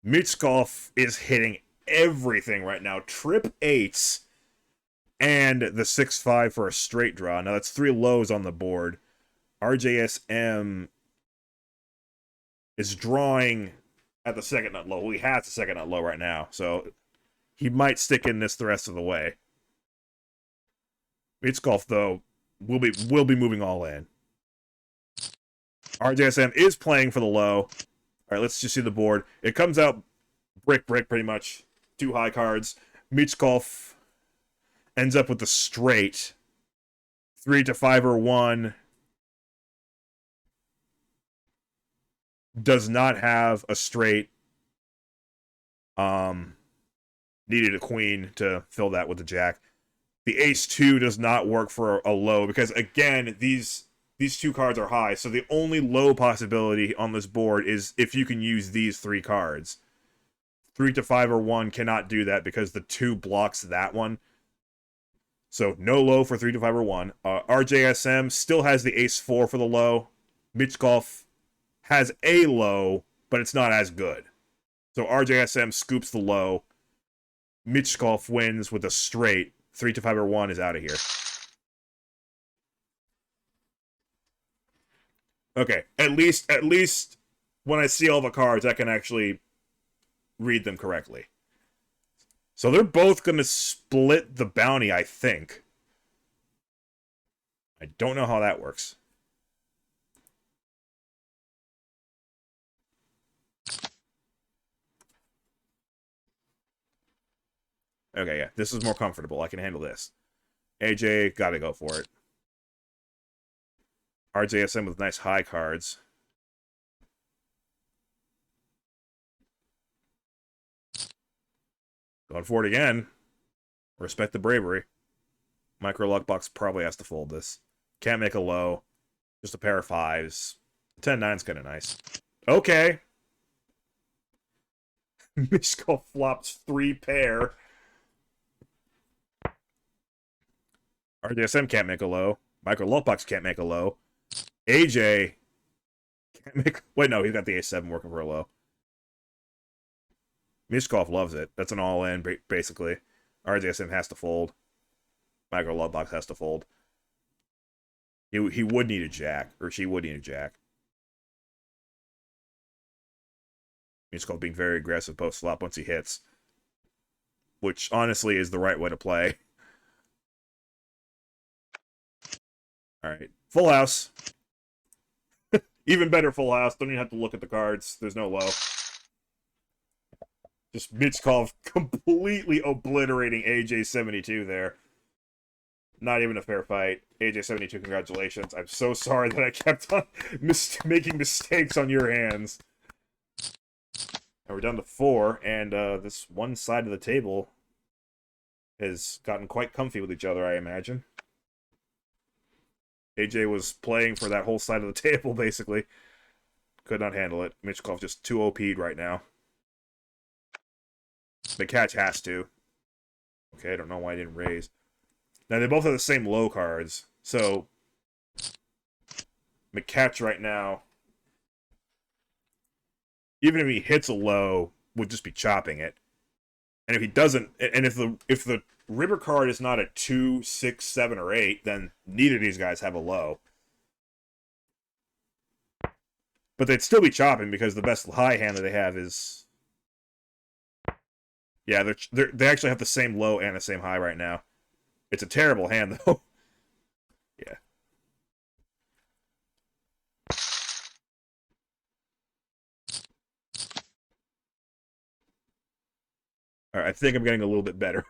Mitchkov is hitting everything right now. Trip 8s and the 6-5 for a straight draw. Now that's 3 lows on the board. RJSM is drawing at the second nut low. Well, he has the second nut low right now, so he might stick in this the rest of the way. Mitchkov, though, will be moving all in. RJSM is playing for the low. All right, let's just see the board. It comes out brick, pretty much. 2 high cards. Mitchkov ends up with the straight. 3 to 5 or 1. Does not have a straight. Needed a queen to fill that with the jack. The ace-2 does not work for a low because, again, these 2 cards are high, so the only low possibility on this board is if you can use these 3 cards. 3 to 5 or 1 cannot do that because the 2 blocks that one. So no low for 3 to 5 or 1. RJSM still has the ace-4 for the low. Mitchkov has a low, but it's not as good. So RJSM scoops the low. Mitchkov wins with a straight. 3 to 5 or 1 is out of here. Okay, at least when I see all the cards, I can actually read them correctly. So they're both going to split the bounty, I think. I don't know how that works. Okay, yeah, this is more comfortable. I can handle this. AJ, gotta go for it. RJSM with nice high cards. Going for it again. Respect the bravery. Micro Luckbox probably has to fold this. Can't make a low. Just a pair of 5s. 10-9's kind of nice. Okay. Mishko flops 3 pair. RJSM can't make a low. Micro Luckbox can't make a low. AJ can't make... Wait, no, he's got the ace-7 working for a low. Mishkov loves it. That's an all-in, basically. RJSM has to fold. Micro Luckbox has to fold. He would need a jack, or she would need a jack. Mishkov being very aggressive post-flop once he hits. Which, honestly, is the right way to play. Alright. Full house. Even better full house. Don't even have to look at the cards. There's no low. Just Mitchkov completely obliterating AJ72 there. Not even a fair fight. AJ72, congratulations. I'm so sorry that I kept on making mistakes on your hands. And we're down to 4, and this one side of the table has gotten quite comfy with each other, I imagine. AJ was playing for that whole side of the table, basically. Could not handle it. Mitchkov just too OP'd right now. The catch has to. Okay, I don't know why I didn't raise. Now, they both have the same low cards, so McCatch right now, even if he hits a low, would just be chopping it. And if he doesn't, and if the river card is not a 2, 6, 7, or 8, then neither of these guys have a low. But they'd still be chopping because the best high hand that they have is... Yeah, they actually have the same low and the same high right now. It's a terrible hand, though. Yeah. Alright, I think I'm getting a little bit better.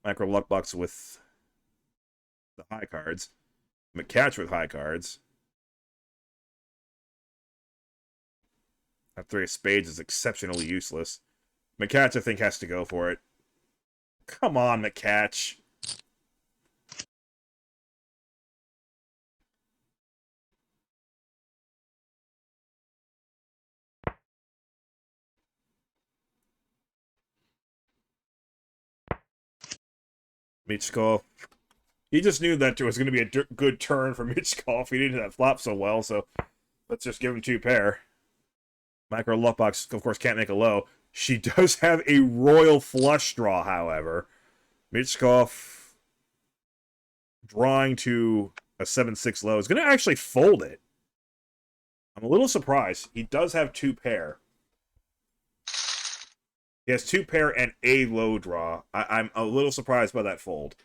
Micro Luckbox with the high cards. McCatch with high cards. That 3 of spades is exceptionally useless. McCatch, I think, has to go for it. Come on, McCatch. Michkov. He just knew that there was going to be a good turn for Michkov. He didn't have flop so well, so let's just give him 2 pair. Micro Luckbox, of course, can't make a low. She does have a royal flush draw, however. Michkov drawing to a 7-6 low is going to actually fold it. I'm a little surprised. He does have 2 pair. He has 2 pair and a low draw. I'm a little surprised by that fold.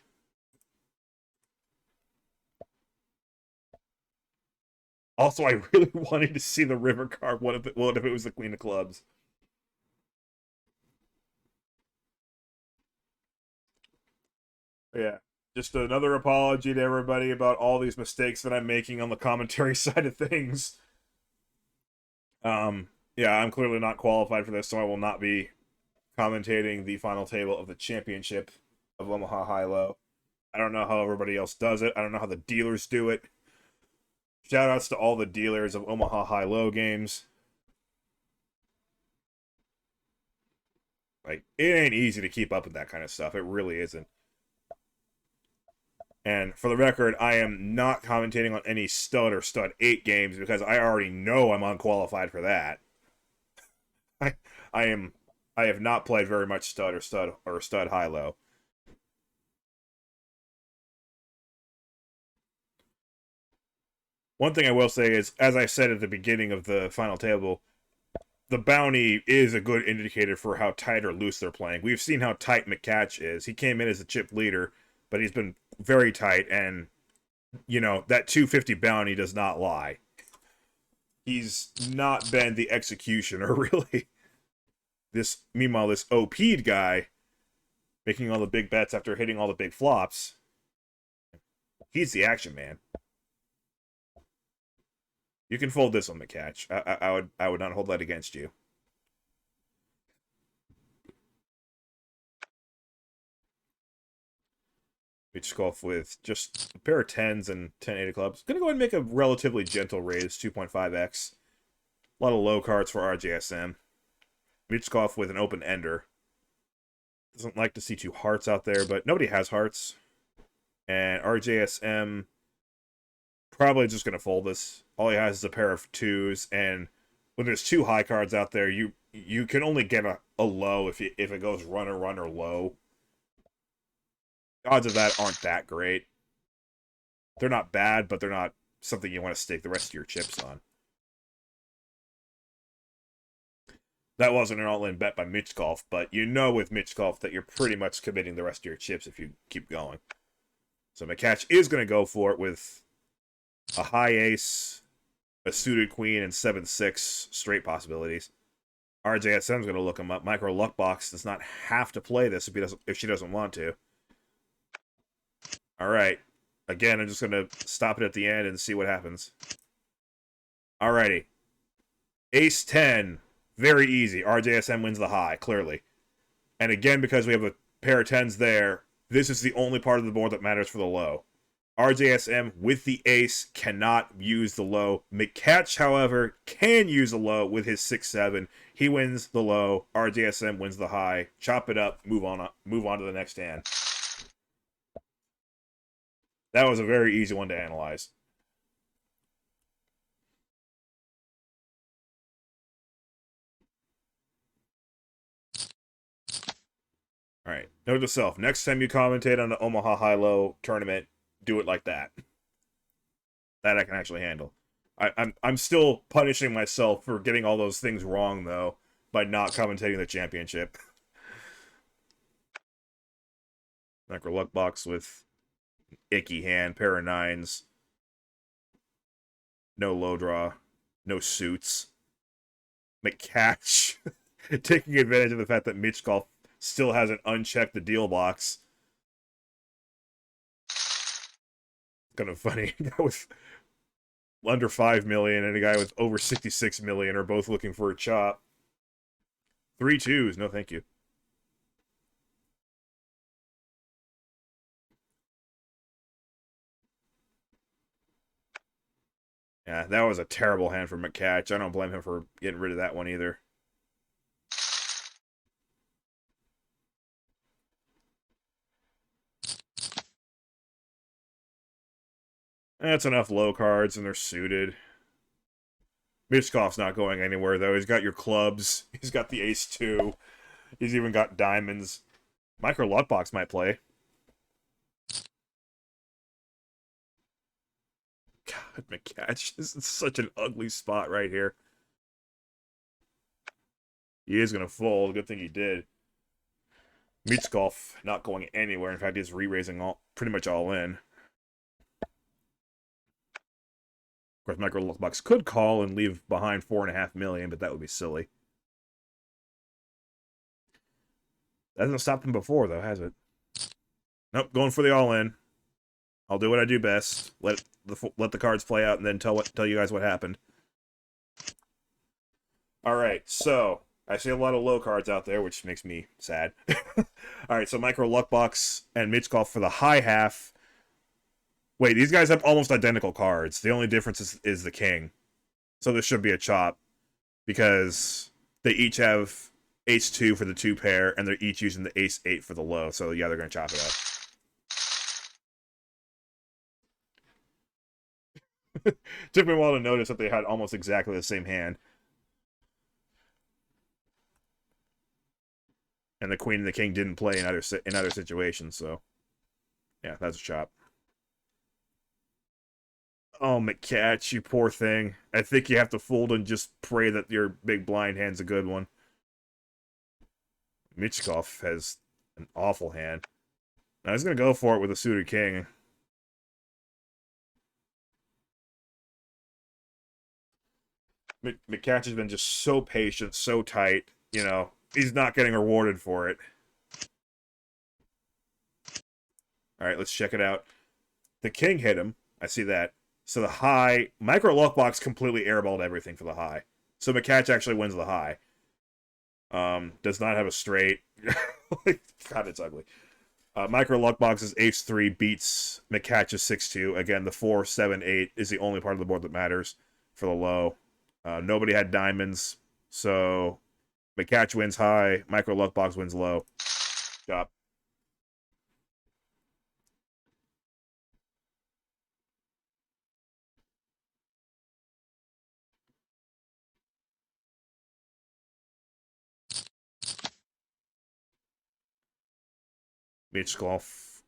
Also, I really wanted to see the river card. What if it was the Queen of Clubs? Yeah. Just another apology to everybody about all these mistakes that I'm making on the commentary side of things. Yeah, I'm clearly not qualified for this, so I will not be commentating the final table of the championship of Omaha HiLo. I don't know how everybody else does it. I don't know how the dealers do it. Shoutouts to all the dealers of Omaha HiLo games. Like, it ain't easy to keep up with that kind of stuff. It really isn't. And for the record, I am not commentating on any stud or stud 8 games because I already know I'm unqualified for that. I have not played very much stud HiLo. One thing I will say is, as I said at the beginning of the final table, the bounty is a good indicator for how tight or loose they're playing. We've seen how tight McCatch is. He came in as a chip leader, but he's been very tight, and, you know, that 250 bounty does not lie. He's not been the executioner, really. Meanwhile, this OP'd guy, making all the big bets after hitting all the big flops, he's the action man. You can fold this on McCatch. I would not hold that against you. Michkov with just a pair of 10s and 10-8 of clubs. Gonna go ahead and make a relatively gentle raise, 2.5x. A lot of low cards for RJSM. Michkov with an open ender. Doesn't like to see 2 hearts out there, but nobody has hearts. And RJSM probably just gonna fold this. All he has is a pair of 2s, and when there's 2 high cards out there, you can only get a low if it goes runner low. The odds of that aren't that great. They're not bad, but they're not something you want to stake the rest of your chips on. That wasn't an all-in bet by Michkov, but you know with Michkov that you're pretty much committing the rest of your chips if you keep going. So McCatch is going to go for it with a high ace, a suited queen, and 7-6 straight possibilities. RJSM's going to look him up. Micro Luckbox does not have to play this if she doesn't want to. All right. Again, I'm just going to stop it at the end and see what happens. Alrighty. Ace 10. Very easy. RJSM wins the high, clearly. And again, because we have a pair of 10s there, this is the only part of the board that matters for the low. RJSM with the ace cannot use the low. McCatch, however, can use the low with his 6-7. He wins the low. RJSM wins the high. Chop it up. Move on to the next hand. That was a very easy one to analyze. All right. Note to self: next time you commentate on the Omaha HiLo tournament, do it like that. That I can actually handle. I'm still punishing myself for getting all those things wrong, though, by not commentating the championship. Micro Luck Box with icky hand, pair of 9s. No low draw. No suits. McCatch. Taking advantage of the fact that Michkov still hasn't unchecked the deal box. kind of funny. A guy with under 5 million and a guy with over 66 million are both looking for a chop. 3 twos, no thank you. Yeah, that was a terrible hand for McCatch. I don't blame him for getting rid of that one either. That's enough low cards, and they're suited. Mishkov's not going anywhere, though. He's got your clubs. He's got the ace-2. He's even got diamonds. Micro Luckbox might play. God, McCatch. This is such an ugly spot right here. He is going to fold. Good thing he did. Michkov not going anywhere. In fact, he's re-raising pretty much all in. Of course, Micro Luckbox could call and leave behind 4.5 million, but that would be silly. That hasn't stopped him before, though, has it? Nope, going for the all-in. I'll do what I do best. Let the cards play out, and then tell you guys what happened. All right, so I see a lot of low cards out there, which makes me sad. All right, so Micro Luckbox and Michkov for the high half. Wait, these guys have almost identical cards. The only difference is the king. So this should be a chop, because they each have ace-2 for the 2 pair, and they're each using the ace-8 for the low. So yeah, they're going to chop it up. Took me a while to notice that they had almost exactly the same hand. And the queen and the king didn't play in other situations, so yeah, that's a chop. Oh, McCatch, you poor thing. I think you have to fold and just pray that your big blind hand's a good one. Michkov has an awful hand. Now he's going to go for it with a suited king. McCatch has been just so patient, so tight. You know, he's not getting rewarded for it. All right, let's check it out. The king hit him. I see that. So the high, Micro Luckbox completely airballed everything for the high. So McCatch actually wins the high. Does not have a straight. God, it's ugly. Micro Luckbox's ace-3 beats McCatch's 6-2. Again, the 4, 7, 8 is the only part of the board that matters for the low. Nobody had diamonds, so McCatch wins high. Micro Luckbox wins low. Chop. Michkov.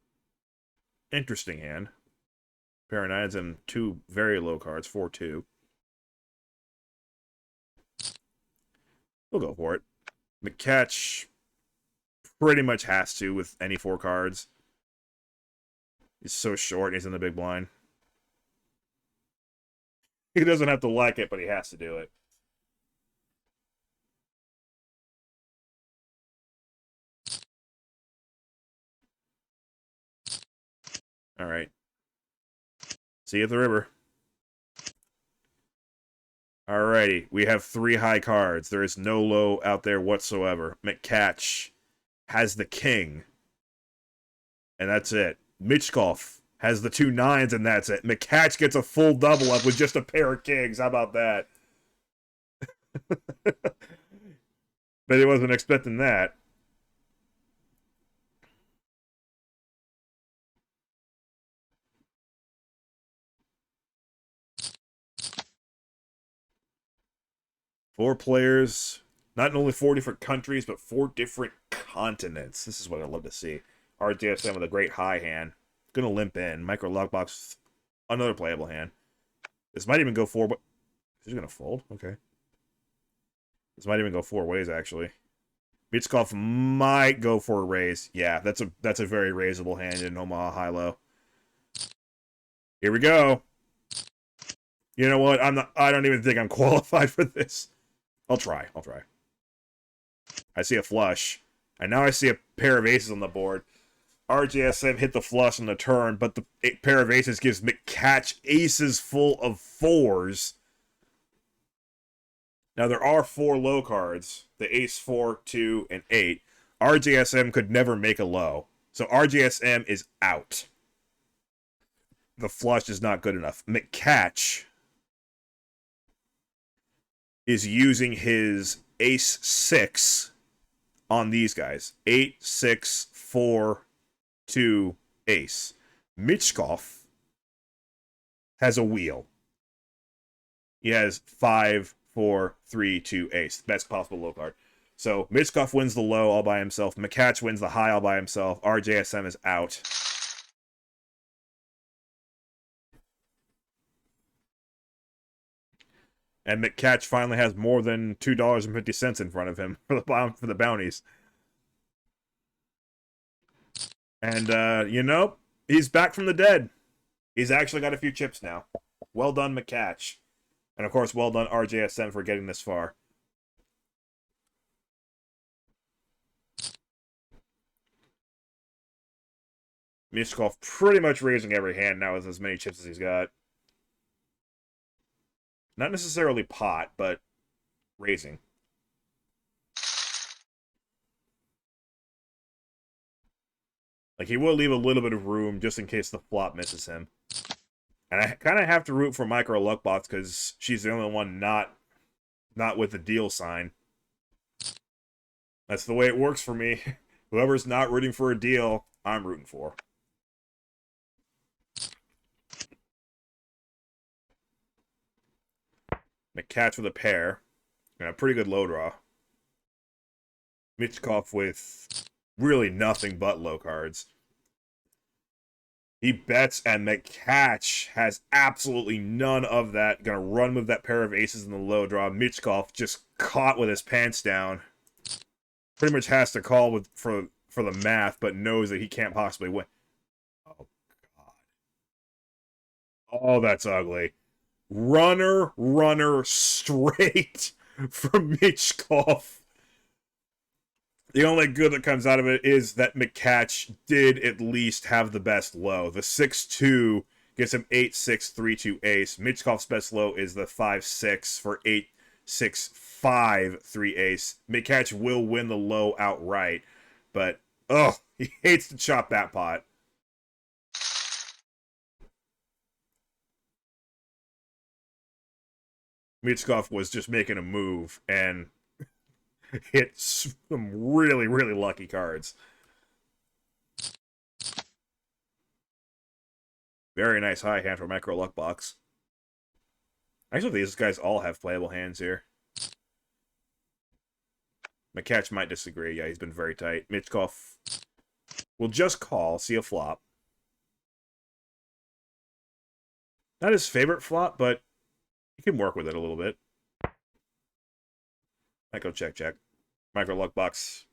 Interesting hand. Pair of nines and 2 very low cards. 4-2. We'll go for it. McCatch pretty much has to with any 4 cards. He's so short and he's in the big blind. He doesn't have to like it, but he has to do it. All right. See you at the river. Alrighty, we have 3 high cards. There is no low out there whatsoever. McCatch has the king. And that's it. Michkov has the 2 nines, and that's it. McCatch gets a full double up with just a pair of kings. How about that? But he wasn't expecting that. Four players, not only 4 different countries, but 4 different continents. This is what I love to see. RJSM with a great high hand. Gonna limp in. Micro Lockbox, another playable hand. This might even go 4, but he's gonna fold. Okay. This might even go 4 ways, actually. Michkov might go for a raise. Yeah, that's a very raisable hand in Omaha HiLo. Here we go. You know what? I don't even think I'm qualified for this. I'll try. I see a flush. And now I see a pair of aces on the board. RJSM hit the flush on the turn, but the pair of aces gives McCatch aces full of fours. Now, there are 4 low cards, the ace, 4, 2, and 8. RJSM could never make a low. So RJSM is out. The flush is not good enough. McCatch is using his ace 6 on these guys. 8, 6, 4, 2, ace. Michkov has a wheel. He has 5, 4, 3, 2, ace. Best possible low card. So Michkov wins the low all by himself. McCatch wins the high all by himself. RJSM is out. And McCatch finally has more than $2.50 in front of him for the bounties. And, you know, he's back from the dead. He's actually got a few chips now. Well done, McCatch. And, of course, well done, RJSM, for getting this far. Mishkov pretty much raising every hand now with as many chips as he's got. Not necessarily pot, but raising. Like, he will leave a little bit of room just in case the flop misses him. And I kind of have to root for Micro Luckbox because she's the only one not with the deal sign. That's the way it works for me. Whoever's not rooting for a deal, I'm rooting for. McCatch with a pair. And a pretty good low draw. Michkov with really nothing but low cards. He bets, and McCatch has absolutely none of that. Gonna run with that pair of aces in the low draw. Michkov just caught with his pants down. Pretty much has to call with for the math, but knows that he can't possibly win. Oh, God. Oh, that's ugly. Runner straight from Michkov. The only good that comes out of it is that McCatch did at least have the best low. The 6-2 gives him 8-6-3-2 ace. Michkov's best low is the 5-6 for 8-6-5-3 ace. McCatch will win the low outright, but he hates to chop that pot. Michkov was just making a move and hit some really, really lucky cards. Very nice high hand for Micro Luckbox. Actually, these guys all have playable hands here. McCatch might disagree. Yeah, he's been very tight. Michkov will just call, see a flop. Not his favorite flop, but you can work with it a little bit. Might go check. Micro Luckbox.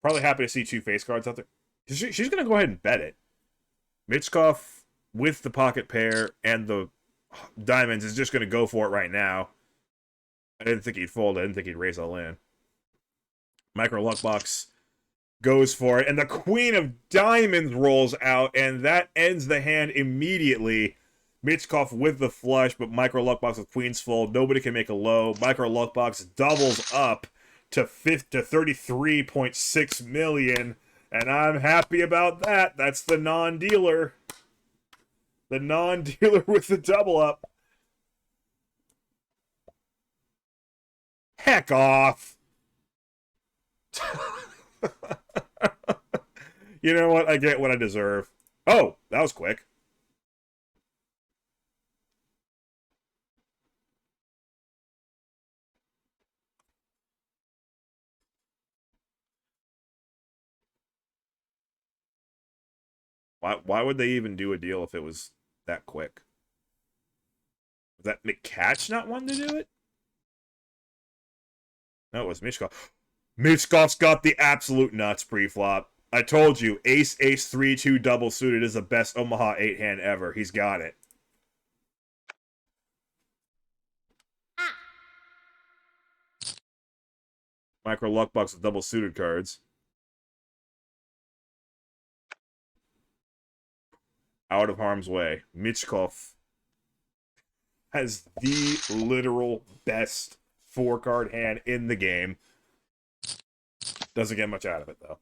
Probably happy to see 2 face cards out there. She's going to go ahead and bet it. Michkov with the pocket pair and the diamonds is just going to go for it right now. I didn't think he'd fold. I didn't think he'd raise all in. Micro Luckbox goes for it, and the Queen of Diamonds rolls out, and that ends the hand immediately. Michkov with the flush, but Micro Luckbox with Queen's fold. Nobody can make a low. Micro Luckbox doubles up to 33.6 million, and I'm happy about that. That's the non-dealer. The non-dealer with the double up. Heck off. You know what? I get what I deserve. Oh, that was quick. Why would they even do a deal if it was that quick? Was that McCatch not wanting to do it? No, it was Michkov. Michkov's got the absolute nuts pre-flop. I told you, ace, 3-2 double suited is the best Omaha 8 hand ever. He's got it. Micro Luckbox with double suited cards. out of harm's way. Michkov has the literal best 4-card hand in the game. Doesn't get much out of it, though.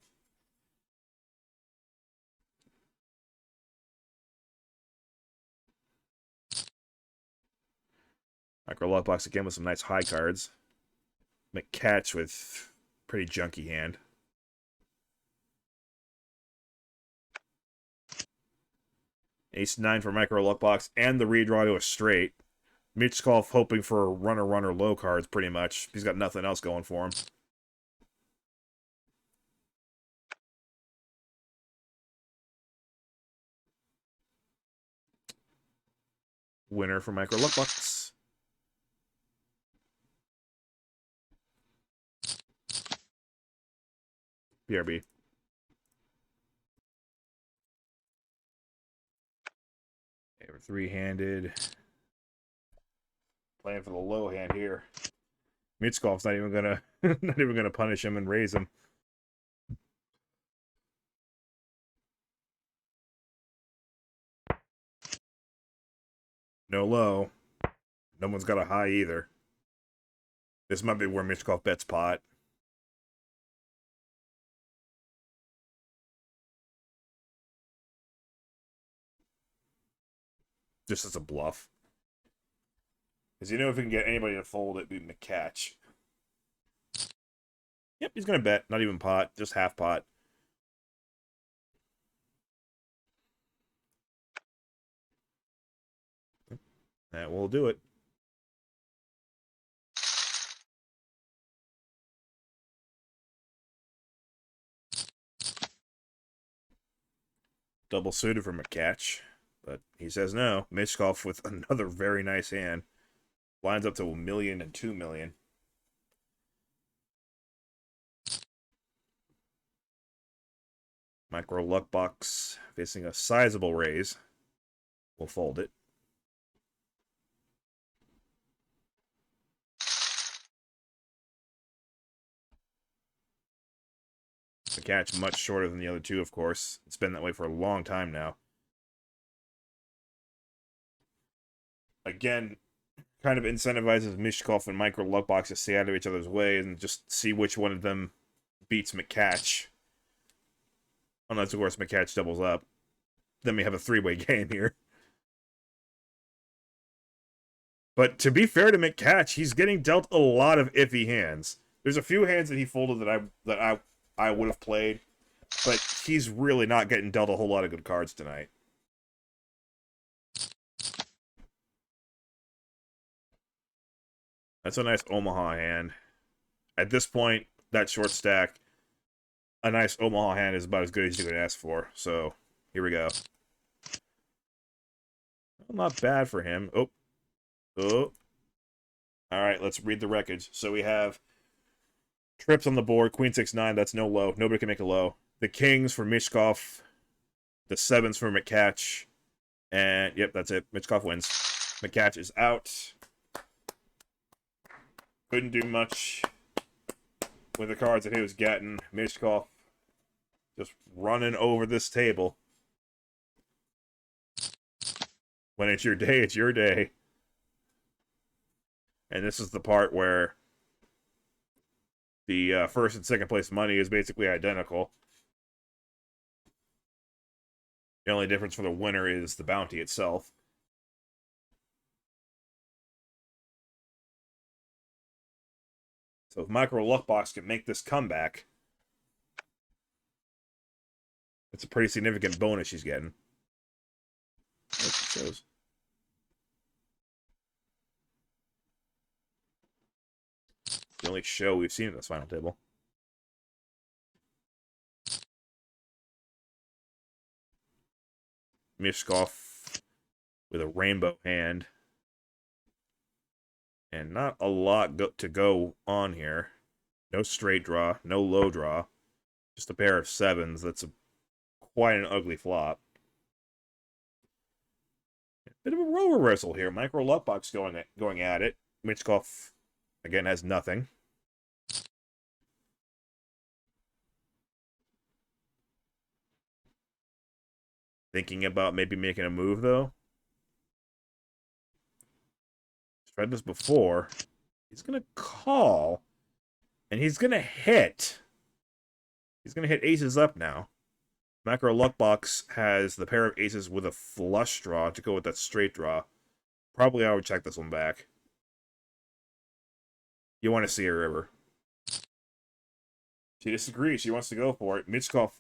Micro luck box again with some nice high cards. McCatch with pretty junky hand. Ace-9 for micro luck box and the redraw to a straight. Michkov hoping for runner low cards, pretty much. He's got nothing else going for him. Winner for micro luck box. BRB. Okay, we're three-handed. Playing for the low hand here. Michkov's not even gonna punish him and raise him. No low. No one's got a high either. This might be where Michkov bets pot. Just as a bluff. Because you know if we can get anybody to fold, it'd be McCatch. Yep, he's going to bet. Not even pot, just half pot. That will do it. Double suited for McCatch, but he says no. Michkov with another very nice hand. Lines up to $1 million and $2 million. Micro luck box facing a sizable raise. We'll fold it. The catch much shorter than the other two, of course. It's been that way for a long time now. Again, kind of incentivizes Michkov and Micro Luckbox to stay out of each other's way and just see which one of them beats McCatch. Unless, of course, McCatch doubles up. Then we have a three-way game here. But to be fair to McCatch, he's getting dealt a lot of iffy hands. There's a few hands that he folded that I would have played, but he's really not getting dealt a whole lot of good cards tonight. That's a nice Omaha hand. At this point, that short stack, a nice Omaha hand is about as good as you could ask for. So, here we go. Well, not bad for him. Oh. Oh. Alright, let's read the wreckage. So we have trips on the board. Queen 6-9, that's no low. Nobody can make a low. The kings for Michkov. The 7s for McCatch. And, yep, that's it. Michkov wins. McCatch is out. Couldn't do much with the cards that he was getting. Michkov just running over this table. When it's your day, it's your day. And this is the part where the first and second place money is basically identical. The only difference for the winner is the bounty itself. So if Micro Luckbox can make this comeback, it's a pretty significant bonus she's getting. That's what it shows. The only show we've seen in this final table. Michkov with a rainbow hand. And not a lot to go on here. No straight draw, no low draw. Just a pair of 7s. That's quite an ugly flop. Bit of a role reversal here. Micro Luckbox going at it. Michkov, again, has nothing. Thinking about maybe making a move, though. He's tried this before. He's going to call. And he's going to hit. He's going to hit aces up now. Macro Luck Box has the pair of aces with a flush draw to go with that straight draw. Probably I would check this one back. You want to see a river. She disagrees. She wants to go for it. Michkov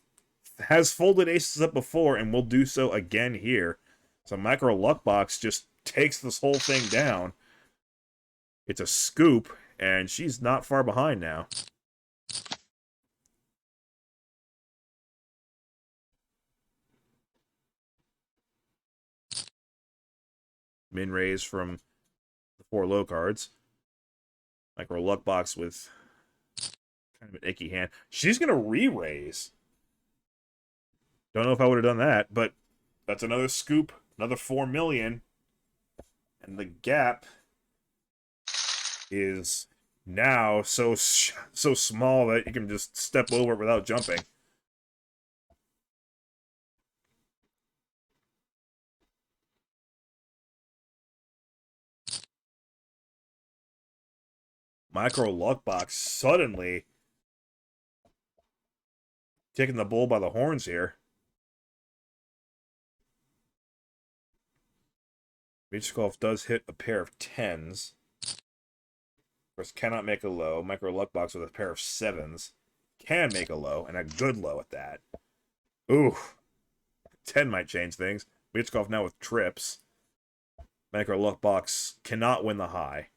has folded aces up before and will do so again here. So Macro Luck Box just takes this whole thing down. It's a scoop, and she's not far behind now. Min raise from the 4 low cards. Micro Luck Box with kind of an icky hand. She's going to re-raise. Don't know if I would have done that, but that's another scoop, another 4 million. And the gap is now so small that you can just step over it without jumping. Micro Luck Box suddenly taking the bull by the horns here. Michkov does hit a pair of 10s. Of course, cannot make a low. Micro Luck Box with a pair of 7s. Can make a low, and a good low at that. Ooh. 10 might change things. Michkov now with trips. Micro Luck Box cannot win the high.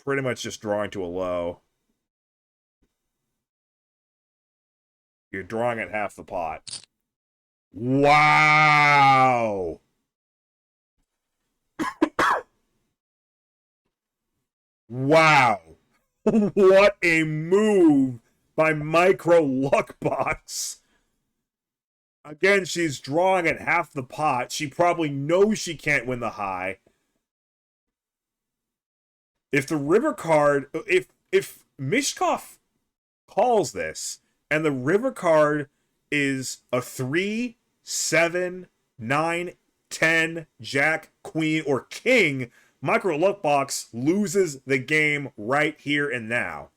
Pretty much just drawing to a low. You're drawing at half the pot. Wow! Wow! What a move by Micro Luck Box. Again, she's drawing at half the pot. She probably knows she can't win the high. If the river card, if Michkov calls this, and the river card is a 3, 7, 9, 10, Jack, Queen, or King, Micro Luck Box loses the game right here and now.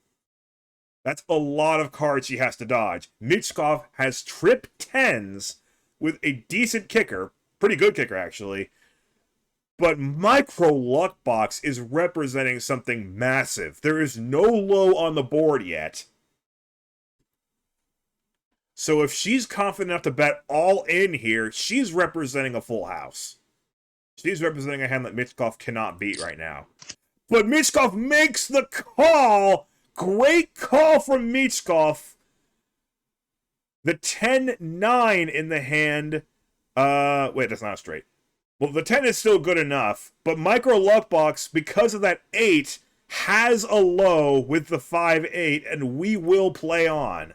That's a lot of cards she has to dodge. Michkov has trip 10s with a decent kicker, pretty good kicker actually, but Micro Luck Box is representing something massive. There is no low on the board yet. So if she's confident enough to bet all in here, she's representing a full house. She's representing a hand that Michkov cannot beat right now. But Michkov makes the call! Great call from Michkov! The 10-9 in the hand. Wait, that's not straight. Well, the 10 is still good enough, but Micro Luck Box, because of that 8, has a low with the 5-8, and we will play on.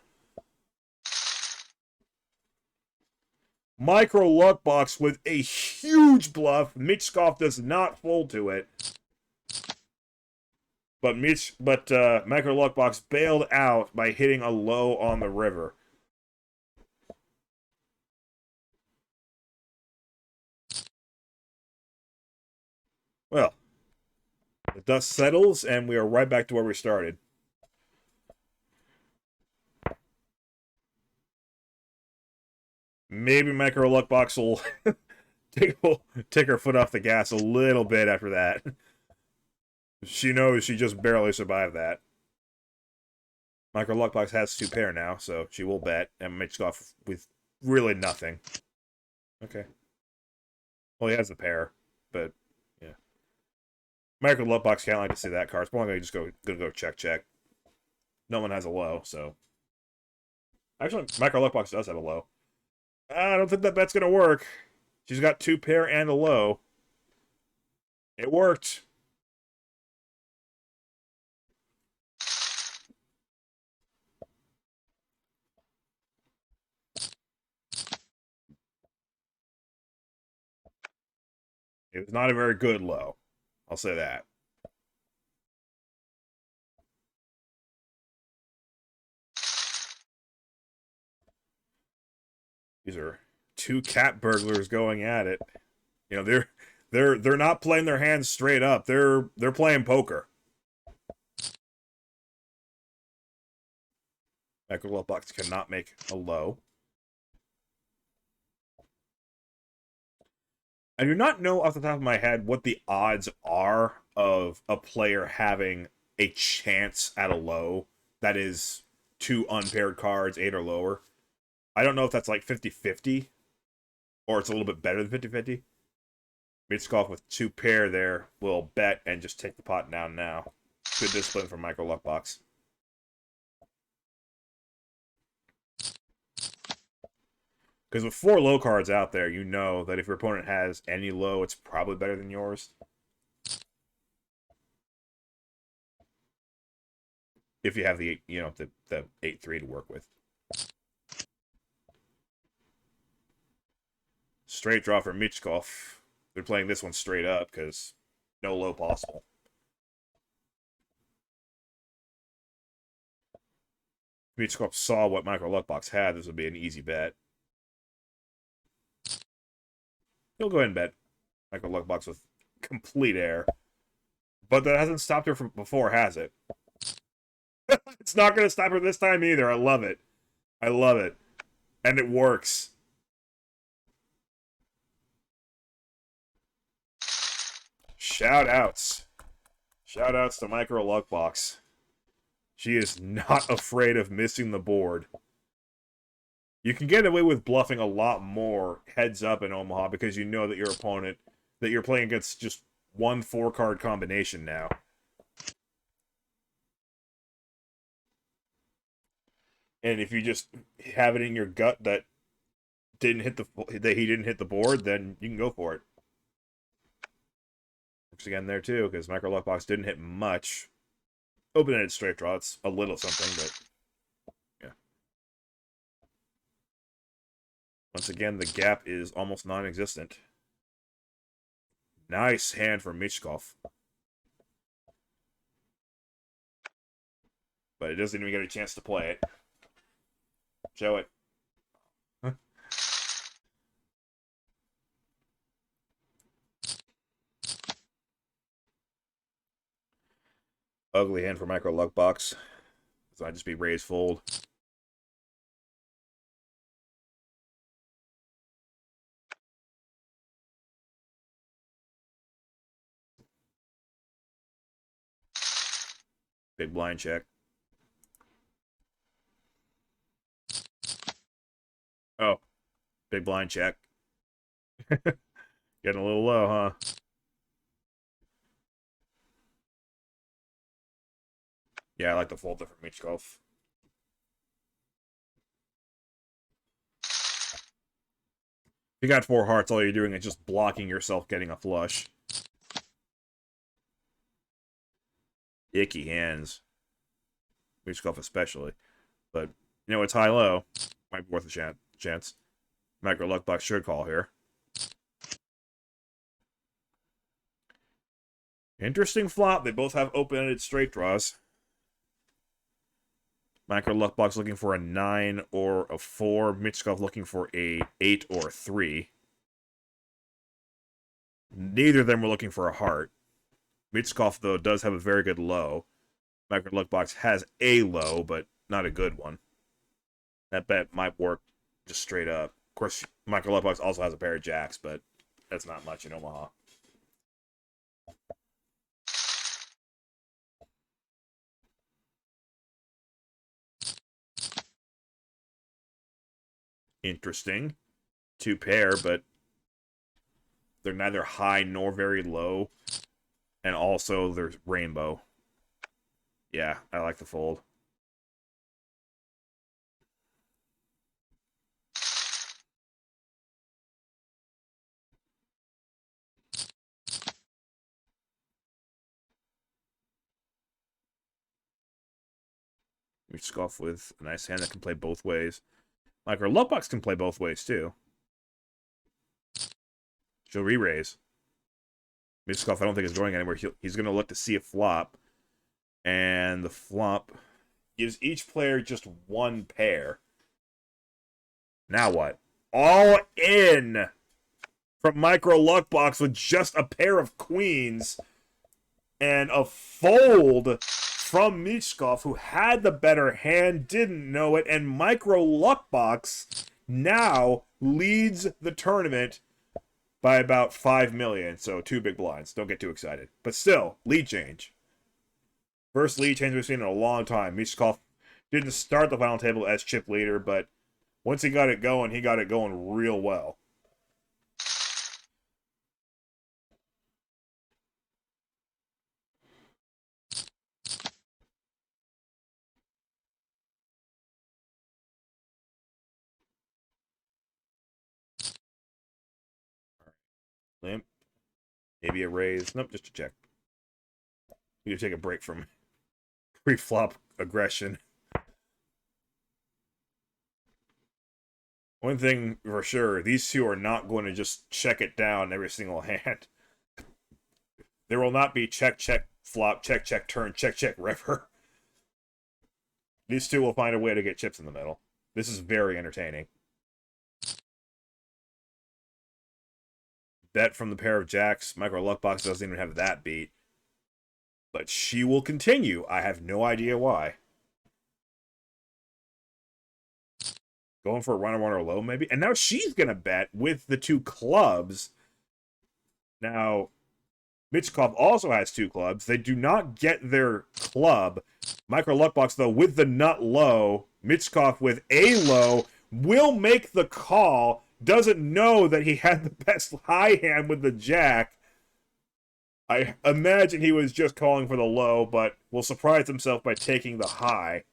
Micro Luck Box with a huge bluff. Michkov does not fold to it. But Micro Luck Box bailed out by hitting a low on the river. Well, the dust settles, and we are right back to where we started. Maybe Micro Luck Box will take her foot off the gas a little bit after that. She knows she just barely survived that. Micro Luck Box has 2 pair now, so she will bet and makes off with really nothing. Okay. Well, he has the pair, but yeah. Micro Luck Box can't like to see that card. It's probably gonna go check. No one has a low, so actually Micro Luck Box does have a low. I don't think that bet's gonna work. She's got 2 pair and a low. It worked. It was not a very good low. I'll say that. These are two cat burglars going at it. You know, they're not playing their hands straight up. They're playing poker. Micro Box cannot make a low. I do not know off the top of my head what the odds are of a player having a chance at a low that is two unpaired cards, 8 or lower. I don't know if that's like 50-50 or it's a little bit better than 50-50. Mitchkov with 2 pair there will bet and just take the pot down now. Good discipline from Micro Luckbox. Because with 4 low cards out there, you know that if your opponent has any low, it's probably better than yours. If you have the, you know, the 8-3 to work with. Straight draw for Mitchkov. They're playing this one straight up because no low possible. Mitchkov saw what Micro Luckbox had. This would be an easy bet. He'll go ahead and bet Micro Luckbox with complete air. But that hasn't stopped her from before, has it? It's not going to stop her this time either. I love it. I love it. And it works. Shout-outs. Shout-outs to Micro Luckbox. She is not afraid of missing the board. You can get away with bluffing a lot more heads up in Omaha because you know that your opponent, that you're playing against just one 4-card combination now. And if you just have it in your gut that he didn't hit the board, then you can go for it. Works again there too, because Micro Luckbox didn't hit much. Open-ended straight draw, it's a little something, but yeah. Once again, the gap is almost non-existent. Nice hand from Mitchkov. But it doesn't even get a chance to play it. Show it. Huh? Ugly hand for Micro Luckbox. This might just be raise fold. Big blind check. Oh, big blind check. Getting a little low, huh? Yeah, I like the fold there from Mitchkov. If you got 4 hearts, all you're doing is just blocking yourself getting a flush. Icky hands. Mitchkov especially. But, you know, it's high-low. Might be worth a chance. Micro Luckbox should call here. Interesting flop. They both have open-ended straight draws. Micro Luckbox looking for a 9 or a 4. Mitchkov looking for a 8 or a 3. Neither of them were looking for a heart. Mitchkov, though, does have a very good low. Micro Luckbox has a low, but not a good one. That bet might work just straight up. Of course, Micro Luckbox also has a pair of jacks, but that's not much in Omaha. Interesting. 2 pair, but they're neither high nor very low. And also, there's rainbow. Yeah, I like the fold. We scoff with a nice hand that can play both ways. Micro Luckbox can play both ways, too. She'll re-raise. Mitchkov, I don't think is going anywhere. He's going to look to see a flop. And the flop gives each player just 1 pair. Now what? all in from Micro Luckbox with just a pair of queens and a fold from Michkov, who had the better hand, didn't know it, and Micro Luckbox now leads the tournament by about 5 million, so 2 big blinds. Don't get too excited. But still, lead change. First lead change we've seen in a long time. Michkov didn't start the final table as chip leader, but once he got it going real well. Limp. Maybe a raise. Nope, just a check. You take a break from pre-flop aggression. One thing for sure, these two are not going to just check it down every single hand. There will not be check, check, flop, check, check, turn, check, check, river. These two will find a way to get chips in the middle. This is very entertaining. Bet from the pair of jacks. Micro Luckbox doesn't even have that beat. But she will continue. I have no idea why. Going for a runner low, maybe? And now she's going to bet with the 2 clubs. Now, Michkov also has 2 clubs. They do not get their club. Micro Luckbox, though, with the nut low. Michkov with a low will make the call. Doesn't know that he had the best high hand with the jack. I imagine he was just calling for the low, but will surprise himself by taking the high.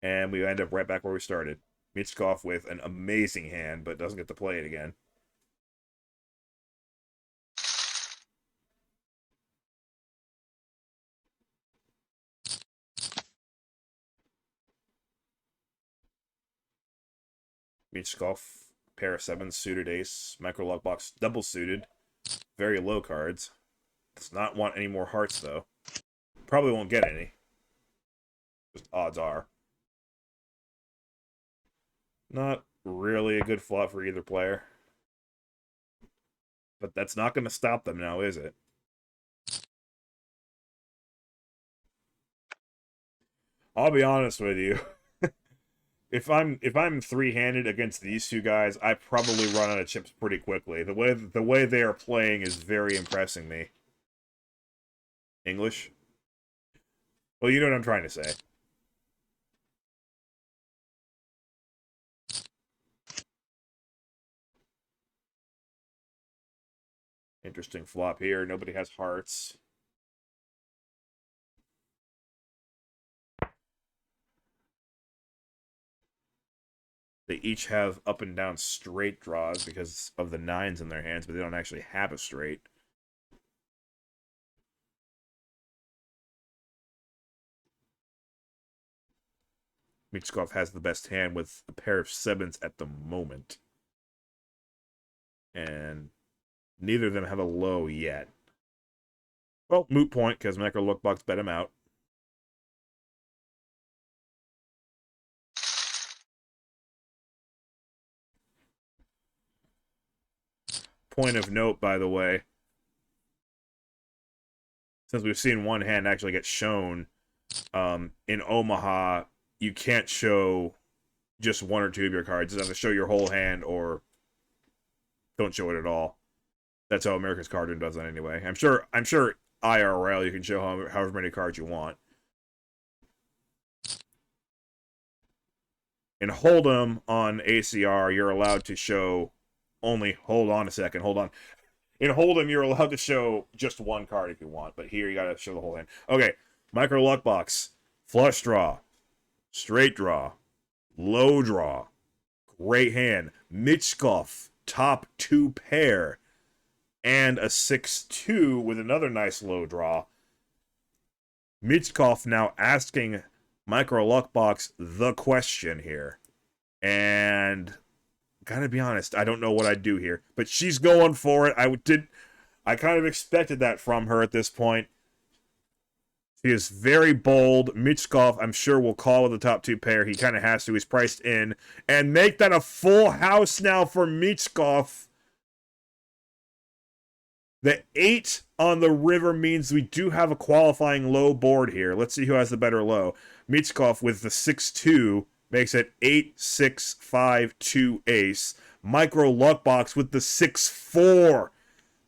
And we end up right back where we started. Michkov with an amazing hand, but doesn't get to play it again. Michkov, pair of 7s, suited ace, Micro Luckbox, double suited. Very low cards. Does not want any more hearts, though. Probably won't get any. Just odds are. Not really a good flop for either player. But that's not going to stop them now, is it? I'll be honest with you. If I'm 3-handed against these 2 guys, I probably run out of chips pretty quickly. The way they are playing is very impressing me. English? Well, you know what I'm trying to say. Interesting flop here. Nobody has hearts. They each have up and down straight draws because of the 9s in their hands, but they don't actually have a straight. Michkov has the best hand with a pair of 7s at the moment. And neither of them have a low yet. Well, moot point, because Micro Luckbox bet him out. Point of note, by the way, since we've seen one hand actually get shown, in Omaha, you can't show just 1 or 2 of your cards. You have to show your whole hand or don't show it at all. That's how America's Cardroom does it anyway. I'm sure IRL you can show however many cards you want. In Hold'em on ACR, you're allowed to show only... Hold on a second. Hold on. In Hold'em, you're allowed to show just 1 card if you want, but here you gotta show the whole hand. Okay, Micro Luckbox. Flush draw. Straight draw. Low draw. Great hand. Michkov. Top 2 pair. And a 6-2 with another nice low draw. Michkov now asking Micro Luckbox the question here. And gotta be honest, I don't know what I'd do here. But she's going for it. I kind of expected that from her at this point. He is very bold. Michkov, I'm sure, will call with the top two pair. He kind of has to. He's priced in. And make that a full house now for Michkov. The 8 on the river means we do have a qualifying low board here. Let's see who has the better low. Michkov with the 6-2 makes it 8-6-5-2 ace. Micro Luck Box with the 6-4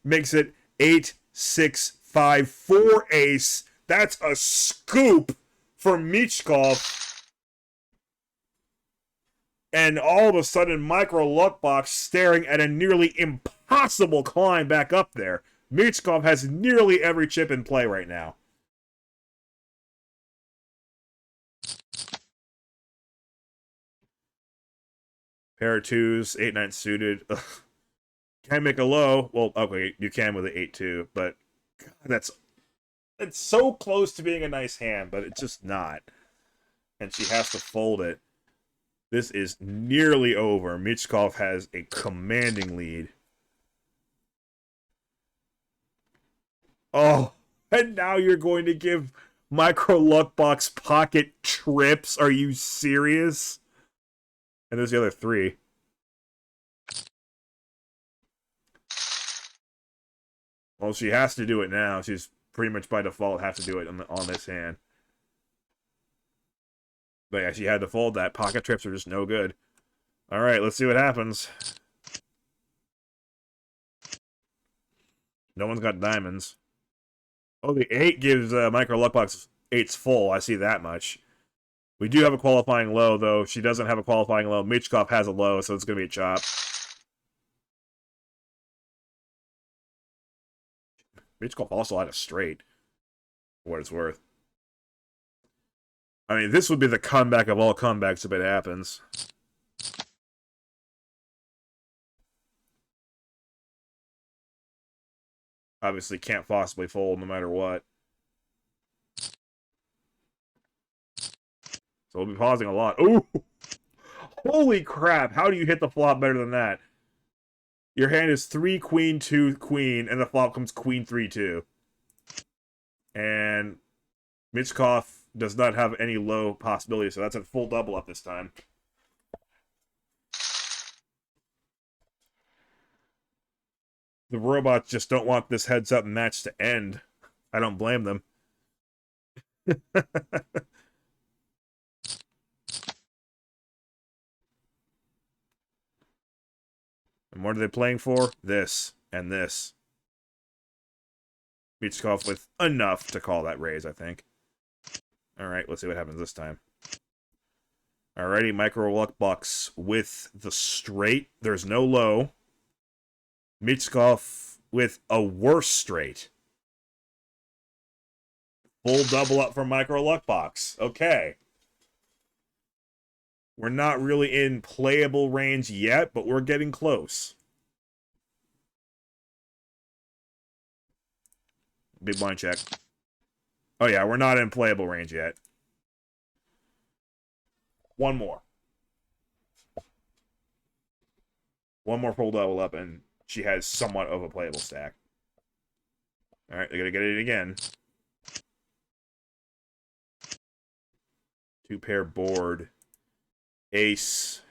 makes it 8-6-5-4 ace. That's a scoop for Michkov. And all of a sudden, Micro Luck Box staring at a nearly impossible climb back up there. Michkov has nearly every chip in play right now. Pair of twos, 8-9 suited. Ugh. Can make a low. Well, okay, you can with an 8-2, but God, it's so close to being a nice hand, but it's just not. And she has to fold it. This is nearly over. Michkov has a commanding lead. Oh, and now you're going to give Micro Luck Box pocket trips? Are you serious? And there's the other 3. Well, she has to do it now. She's pretty much by default have to do it on this hand. But yeah, she had to fold that. Pocket trips are just no good. All right, let's see what happens. No one's got diamonds. Oh, the 8 gives Micro Luck Box 8's full. I see that much. We do have a qualifying low, though. She doesn't have a qualifying low. Michkov has a low, so it's going to be a chop. Michkov also had a straight, for what it's worth. I mean, this would be the comeback of all comebacks if it happens. Obviously can't possibly fold no matter what. So we'll be pausing a lot. Ooh! Holy crap! How do you hit the flop better than that? Your hand is 3, queen, 2, queen, and the flop comes queen, 3, 2. And Michkov does not have any low possibility, so that's a full double up this time. The robots just don't want this heads-up match to end. I don't blame them. And what are they playing for? This and this. Michkov with enough to call that raise, I think. Alright, let's see what happens this time. Alrighty, Micro Luck Box with the straight. There's no low. Michkov with a worse straight. Full double up for Micro Luck Box. Okay. We're not really in playable range yet, but we're getting close. Big blind check. Oh yeah, we're not in playable range yet. One more. One more full double up, and she has somewhat of a playable stack. Alright, they're going to get it again. 2-pair board. Ace.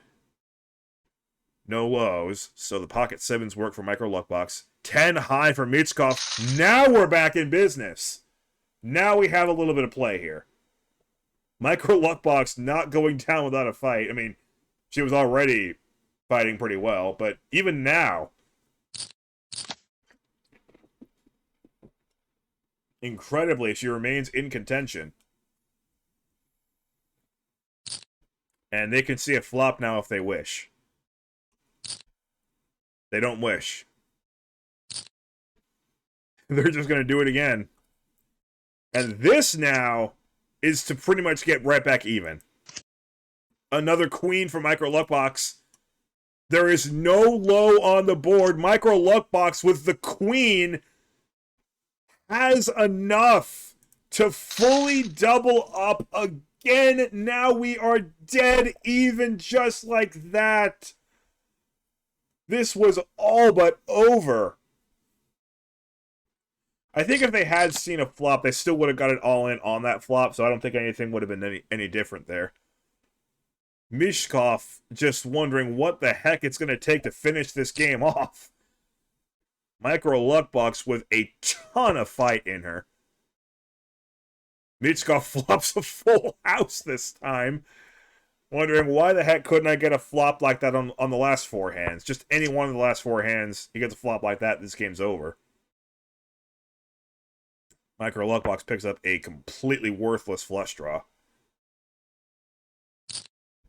No lows, so the pocket 7s work for Micro Luck Box. 10 high for Michkov. Now we're back in business. Now we have a little bit of play here. Micro Luck Box not going down without a fight. I mean, she was already fighting pretty well, but even now, incredibly, she remains in contention. And they can see a flop now if they wish. They don't wish. They're just going to do it again. And this now is to pretty much get right back even. Another queen for Micro Luck Box. There is no low on the board. Micro Luck Box with the queen has enough to fully double up again. Now we are dead even just like that. This was all but over. I think if they had seen a flop, they still would have got it all in on that flop, so I don't think anything would have been any different there. Mishkov just wondering what the heck it's going to take to finish this game off. Micro Luckbox with a ton of fight in her. Mishkov flops a full house this time. Wondering why the heck couldn't I get a flop like that on the last 4 hands? Just any one of the last 4 hands, he gets a flop like that, this game's over. Micro Luckbox picks up a completely worthless flush draw.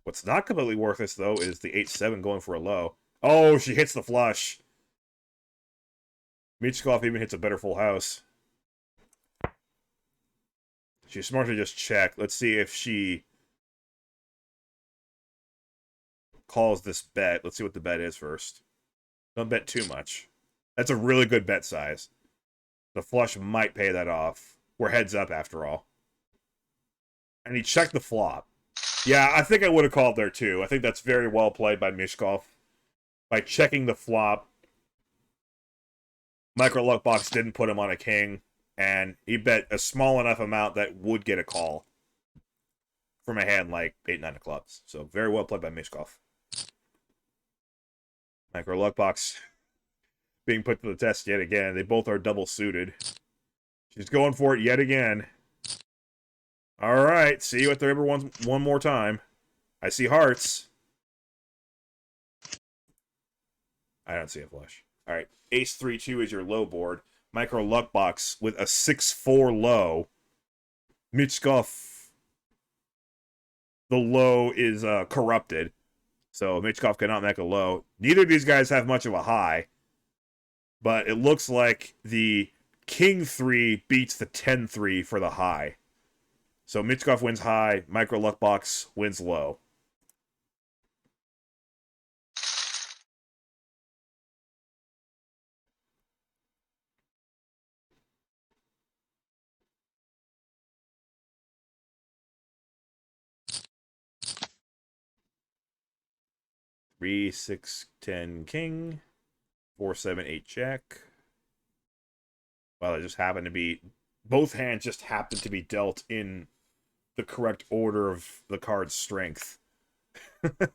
What's not completely worthless, though, is the 8-7 going for a low. Oh, she hits the flush. Michkov even hits a better full house. She's smart to just check. Let's see if she calls this bet. Let's see what the bet is first. Don't bet too much. That's a really good bet size. The flush might pay that off. We're heads up, after all. And he checked the flop. Yeah, I think I would have called there, too. I think that's very well played by Mishkov. By checking the flop, Micro Luckbox didn't put him on a king, and he bet a small enough amount that would get a call from a hand like 8-9 of clubs. So very well played by Mishkov. Micro Luckbox being put to the test yet again. They both are double suited. She's going for it yet again. All right, see you at the river one more time. I see hearts. I don't see a flush. All right, Ace 3-2 is your low board. Micro Luckbox with a 6-4 low. Michkov, the low is corrupted. So Michkov cannot make a low. Neither of these guys have much of a high. But it looks like the King 3 beats the 10-3 for the high. So Michkov wins high, Micro Luckbox wins low. Three, 6, 10 king, 4, 7, 8 jack. Well, it just happened to be, both hands just happened to be dealt in the correct order of the card's strength. What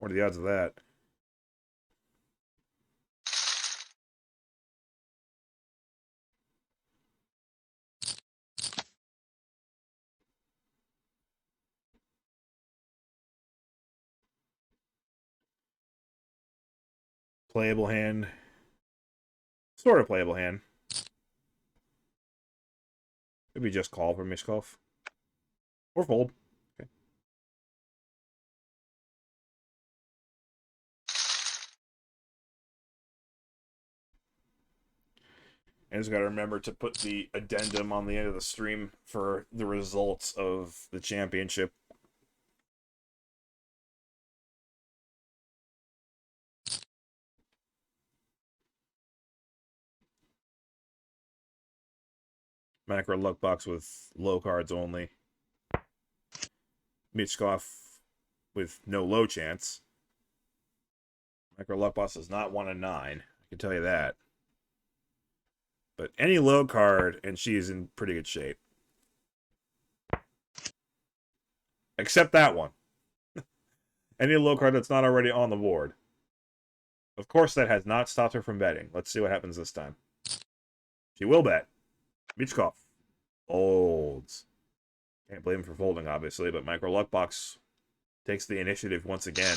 are the odds of that? Playable hand. Sort of playable hand. Maybe just call for Mishkov. Or fold. Okay. And just got to remember to put the addendum on the end of the stream for the results of the championship. Macro Luckbox with low cards only. Michkov with no low chance. Micro Luckbox does not want a 9. I can tell you that. But any low card, and she's in pretty good shape. Except that one. Any low card that's not already on the board. Of course, that has not stopped her from betting. Let's see what happens this time. She will bet. Michkov folds. Can't blame him for folding, obviously, but Micro Luckbox takes the initiative once again.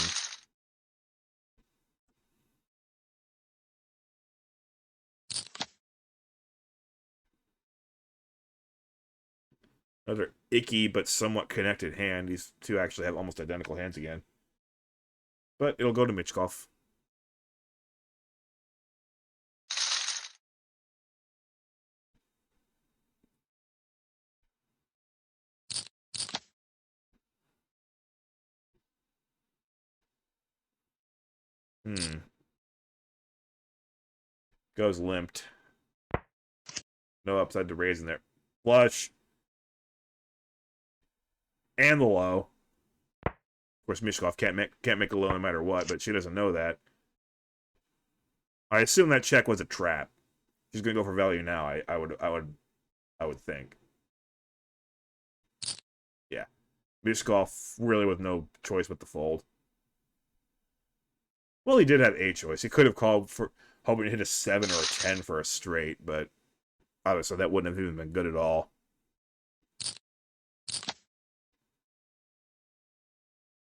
Another icky but somewhat connected hand. These two actually have almost identical hands again. But it'll go to Michkov. Goes limped. No upside to raise in there. Flush. And the low. Of course, Mishkov can't make a low no matter what, but she doesn't know that. I assume that check was a trap. He's gonna go for value now. I would think. Yeah, Mishkov really with no choice but to fold. Well, he did have a choice. He could have called for hoping to hit a 7 or a 10 for a straight, but obviously that wouldn't have even been good at all.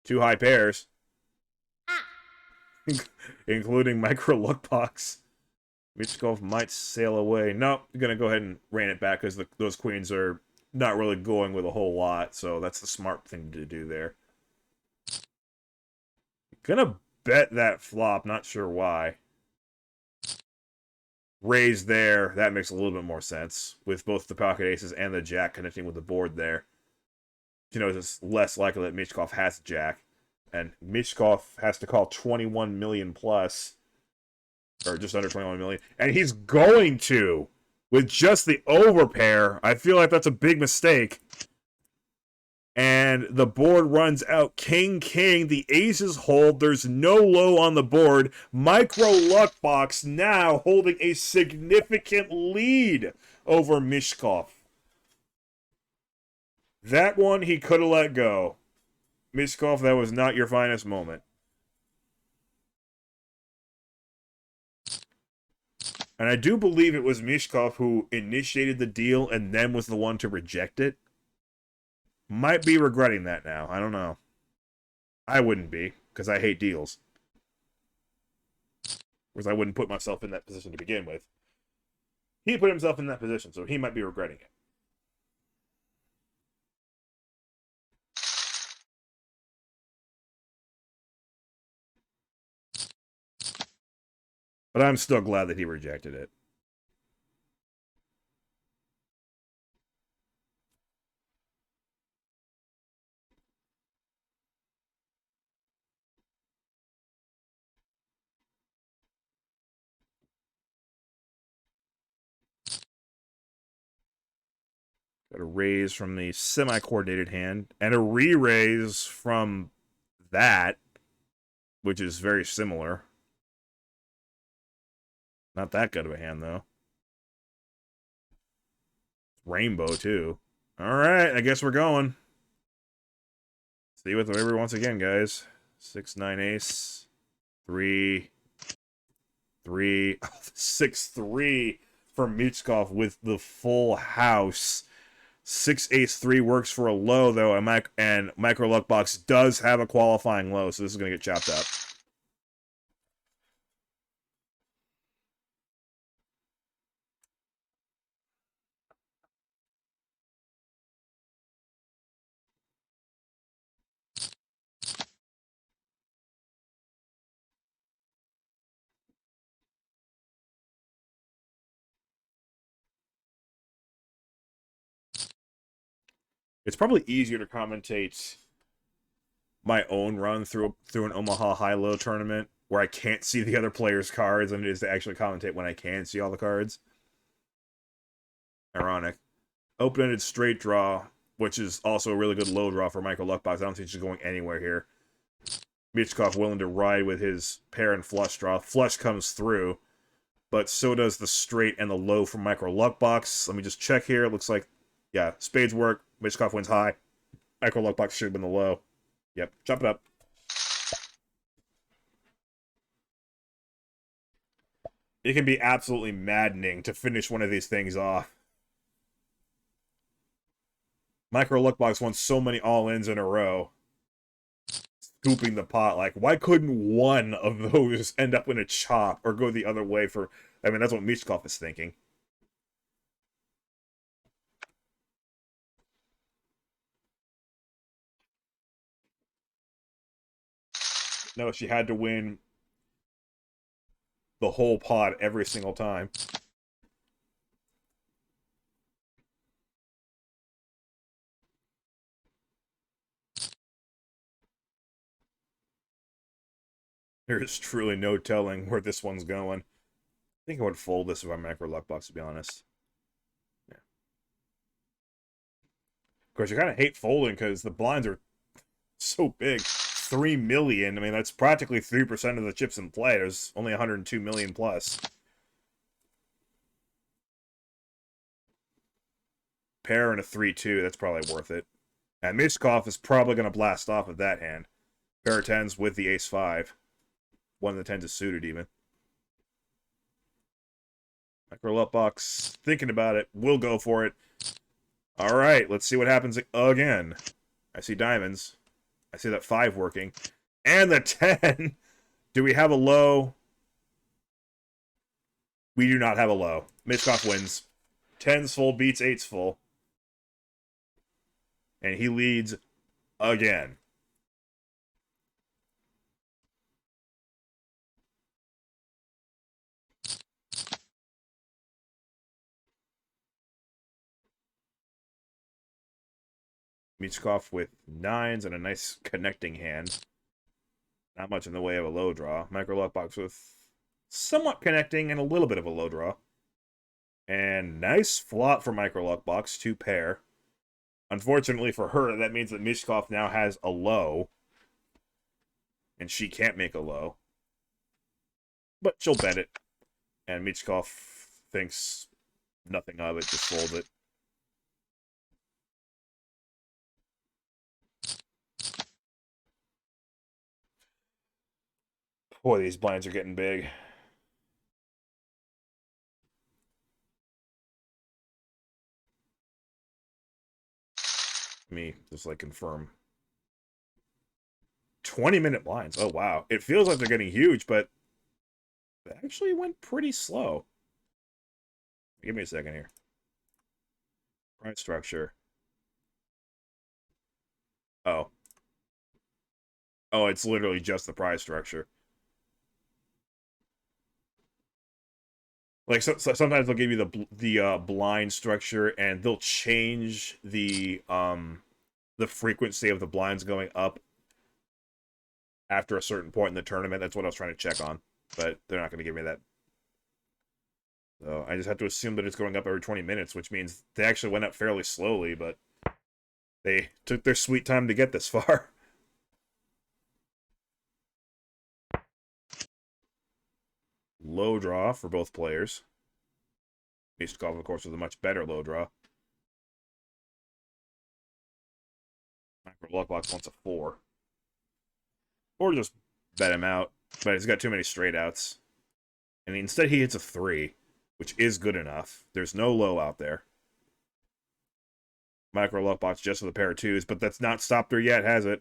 Two high pairs, including micro luck box. Mishkov might sail away. No, I'm gonna go ahead and rein it back because those queens are not really going with a whole lot, so that's the smart thing to do there. Gonna bet that flop, not sure why. Raise there, that makes a little bit more sense, with both the pocket aces and the jack connecting with the board there. You know, it's less likely that Mishkov has jack, and Mishkov has to call 21 million plus, or just under 21 million, and he's going to, with just the overpair. I feel like that's a big mistake. And the board runs out. King, king. The aces hold. There's no low on the board. Micro luck box now holding a significant lead over Mishkov. That one he could have let go. Mishkov, that was not your finest moment. And I do believe it was Mishkov who initiated the deal and then was the one to reject it. Might be regretting that now. I don't know. I wouldn't be, because I hate deals. Whereas I wouldn't put myself in that position to begin with. He put himself in that position, so he might be regretting it. But I'm still glad that he rejected it. Got a raise from the semi-coordinated hand, and a re-raise from that, which is very similar. Not that good of a hand, though. Rainbow, too. Alright, I guess we're going. See you with the river once again, guys. 6-9 ace. 3. 3. 6-3 for Mishkov with the full house. 6 ace 3 works for a low, though, and micro luck box does have a qualifying low, so this is going to get chopped up. It's probably easier to commentate my own run through an Omaha HiLo tournament where I can't see the other players' cards than it is to actually commentate when I can see all the cards. Ironic. Open-ended straight draw, which is also a really good low draw for Michael Luckbox. I don't think she's going anywhere here. Mishkov willing to ride with his pair and flush draw. Flush comes through, but so does the straight and the low from Micro Luckbox. Let me just check here. It looks like, yeah, spades work. Mishkov wins high. Micro Luckbox should have been the low. Yep, chop it up. It can be absolutely maddening to finish one of these things off. Micro Luckbox won so many all-ins in a row. Scooping the pot. Like, why couldn't one of those end up in a chop or go the other way for... I mean, that's what Mishkov is thinking. No, she had to win the whole pot every single time. There is truly no telling where this one's going. I think I would fold this if I'm Micro Luckbox, to be honest. Yeah. Of course, you kind of hate folding because the blinds are so big. 3 million. I mean, that's practically 3% of the chips in play. There's only 102 million plus. pair and a 3-2. That's probably worth it. And Mishkov is probably going to blast off with that hand. Pair of 10s with the ace-5. One of the 10s is suited, even. Micro Luck Box, thinking about it. We'll go for it. All right, let's see what happens again. I see diamonds. I see that 5 working. And the 10! Do we have a low? We do not have a low. Mishkov wins. 10's full beats 8's full. And he leads again. Mishkov with 9s and a nice connecting hand. Not much in the way of a low draw. Micro Luck Box with somewhat connecting and a little bit of a low draw. And nice flop for Micro Luck Box, 2 pair. Unfortunately for her, that means that Mishkov now has a low. And she can't make a low. But she'll bet it. And Mishkov thinks nothing of it, just folds it. Boy, these blinds are getting big. Let me just, like, confirm. 20-minute blinds. Oh, wow. It feels like they're getting huge, but they actually went pretty slow. Give me a second here. Price structure. Oh. Oh, it's literally just the price structure. Like, so sometimes they'll give you the blind structure, and they'll change the frequency of the blinds going up after a certain point in the tournament. That's what I was trying to check on, but they're not going to give me that. So I just have to assume that it's going up every 20 minutes, which means they actually went up fairly slowly, but they took their sweet time to get this far. Low draw for both players. Mishkov, of course, with a much better low draw. Micro Luck Box wants a 4. Or just bet him out, but he's got too many straight outs. And instead he hits a 3, which is good enough. There's no low out there. Micro Luck Box just with a pair of 2s, but that's not stopped her yet, has it?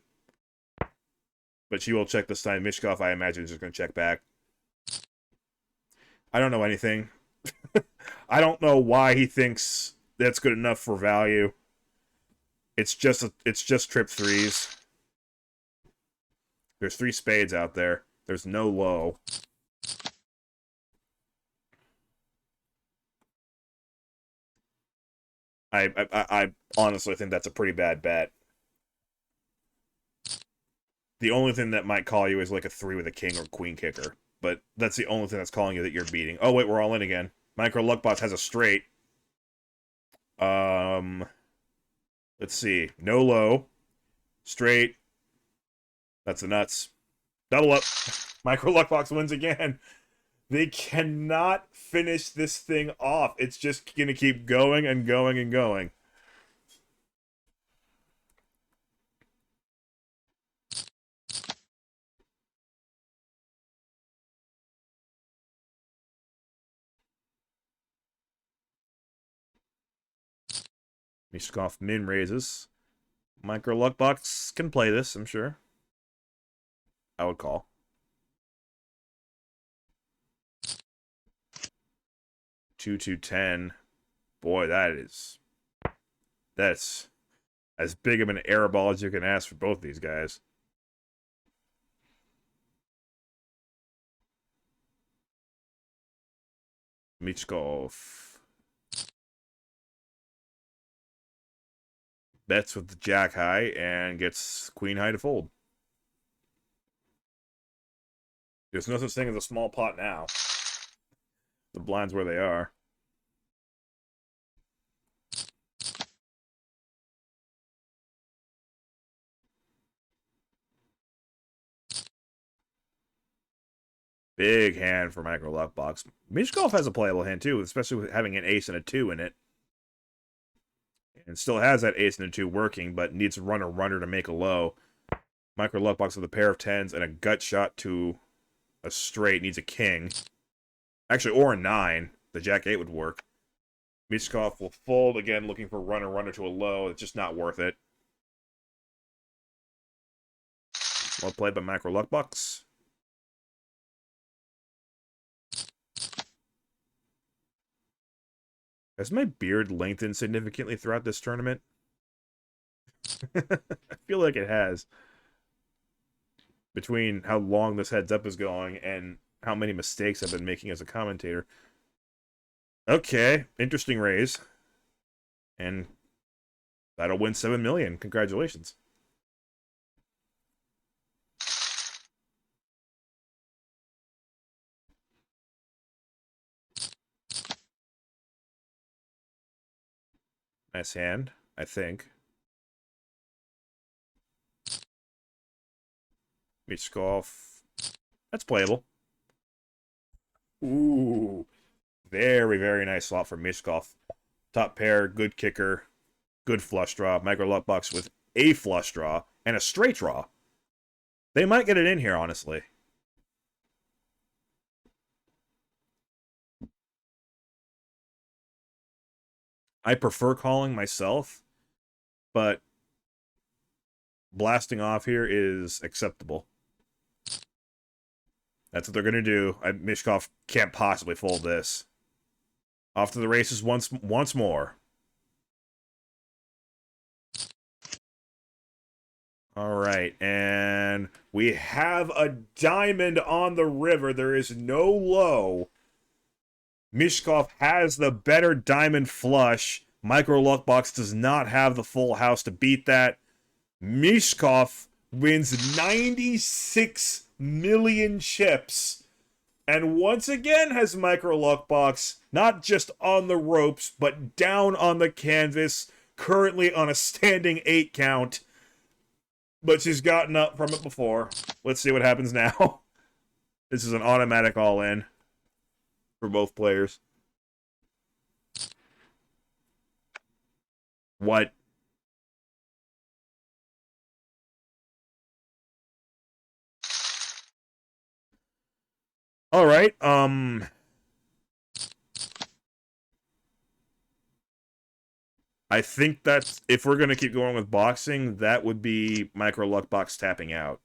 But she will check this time. Mishkov, I imagine, is just going to check back. I don't know anything. I don't know why he thinks that's good enough for value. It's just trip 3s. There's 3 spades out there. There's no low. I honestly think that's a pretty bad bet. The only thing that might call you is like a 3 with a king or queen kicker. But that's the only thing that's calling you that you're beating. Oh, wait, we're all in again. Micro Luck Box has a straight. Let's see. No low. Straight. That's the nuts. Double up. Micro Luck Box wins again. They cannot finish this thing off. It's just going to keep going and going and going. Mishkov min raises. Micro Luck Box can play this, I'm sure. I would call. 2-2-10. Boy, that's as big of an air ball as you can ask for both these guys. Mishkov bets with the jack high and gets queen high to fold. There's no such thing as a small pot now. The blinds where they are. Big hand for Micro Luck Box. Mishkov has a playable hand too, especially with having an ace and a 2 in it. Yeah, And still has that ace and a 2 working, but needs to run a runner to make a low. Micro luck box with a pair of 10s and a gut shot to a straight. Needs a king. Actually, or a 9. The jack 8 would work. Mishkov will fold again, looking for runner to a low. It's just not worth it. Well played by Micro luck box. Has my beard lengthened significantly throughout this tournament? I feel like it has. Between how long this heads up is going and how many mistakes I've been making as a commentator. Okay, interesting raise. And that'll win 7 million. Congratulations. Nice hand, I think. Mishkov. That's playable. Ooh. Very, very nice slot for Mishkov. Top pair, good kicker, good flush draw. Micro luck box with a flush draw and a straight draw. They might get it in here, honestly. I prefer calling myself, but blasting off here is acceptable. That's what they're going to do. Mishkov can't possibly fold this. Off to the races once more. All right, and we have a diamond on the river. There is no low. Mishkov has the better diamond flush. Micro luck box does not have the full house to beat that. Mishkov wins 96 million chips. And once again has Micro luck box not just on the ropes, but down on the canvas, currently on a standing 8 count. But she's gotten up from it before. Let's see what happens now. This is an automatic all-in for both players. What? All right. I think that's, if we're going to keep going with boxing, that would be Micro luck box tapping out.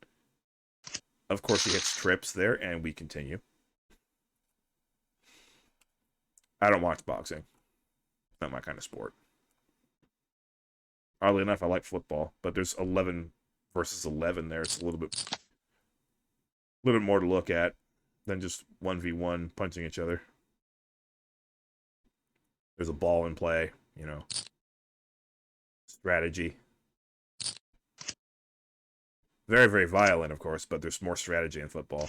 Of course, he hits trips there, and we continue. I don't watch boxing. Not my kind of sport. Oddly enough, I like football, but there's 11 versus 11 there. It's a little bit more to look at than just 1v1 punching each other. There's a ball in play, you know. Strategy. Very, very violent, of course, but there's more strategy in football.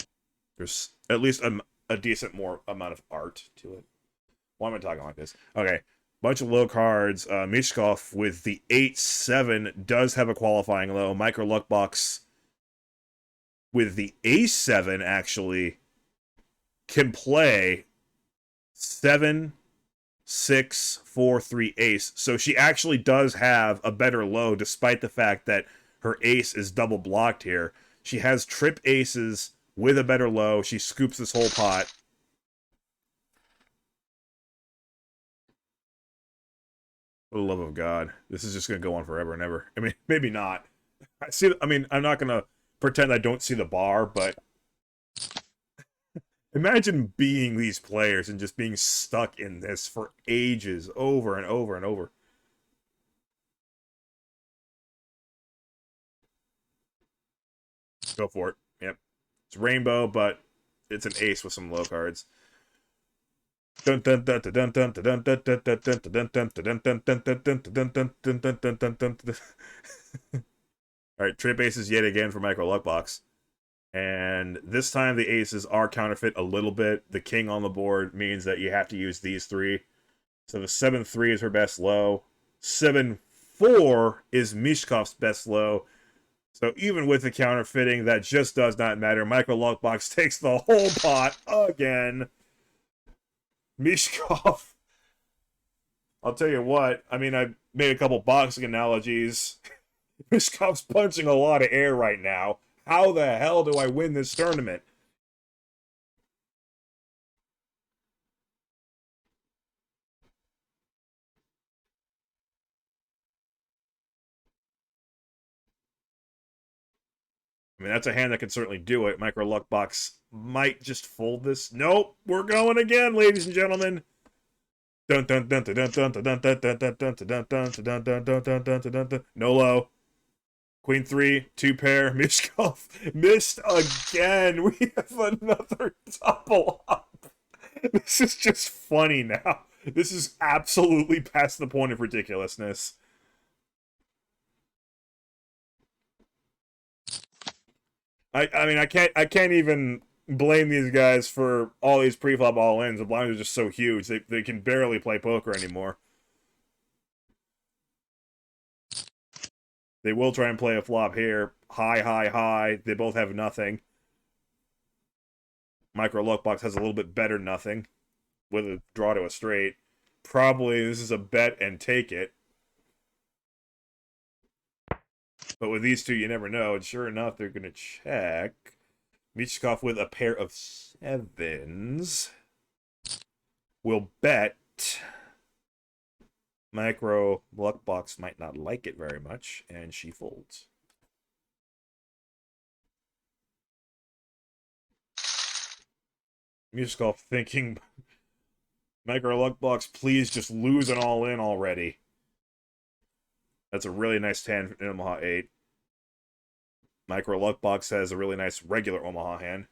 There's at least a decent more amount of art to it. Why am I talking like this? Okay. Bunch of low cards. Mishkov with the 8-7 does have a qualifying low. Micro luck box with the Ace-7 actually can play 7, 6, 4, 3 ace. So she actually does have a better low, despite the fact that her ace is double blocked here. She has trip aces with a better low. She scoops this whole pot. For the love of God, this is just going to go on forever and ever. I mean, maybe not. I mean, I'm not going to pretend I don't see the bar, but imagine being these players and just being stuck in this for ages, over and over and over. Go for it. Yep. It's rainbow, but it's an ace with some low cards. All right, trip aces yet again for Micro luck box. And this time the aces are counterfeit a little bit. The king on the board means that you have to use these 3. So the 7-3 is her best low. 7-4 is Mishkov's best low. So even with the counterfeiting, that just does not matter. Micro luck box takes the whole pot again. Mishkov I'll tell you what. I mean, I made a couple boxing analogies. Mishkov's punching a lot of air right now. How the hell do I win this tournament? I mean, that's a hand that can certainly do it. Micro Luck Box might just fold this. Nope, we're going again, ladies and gentlemen. Dun dun dun dun dun dun dun dun dun dun dun dun dun dun dun dun dun dun dun dun. No low. Queen 3, 2 pair. Mishkov missed again. We have another double up. This is just funny now. This is absolutely past the point of ridiculousness. I mean, I can't even blame these guys for all these pre-flop all-ins. The blinds are just so huge. They can barely play poker anymore. They will try and play a flop here. High, high, high. They both have nothing. Micro Luck Box has a little bit better nothing with a draw to a straight. Probably this is a bet and take it. But with these two, you never know. And sure enough, they're going to check. Michkov with a pair of sevens will bet. Micro Luck Box might not like it very much, and she folds. Michkov thinking, Micro Luck Box, please just lose an all-in already. That's a really nice hand in Omaha 8. Micro Luck Box has a really nice regular Omaha hand.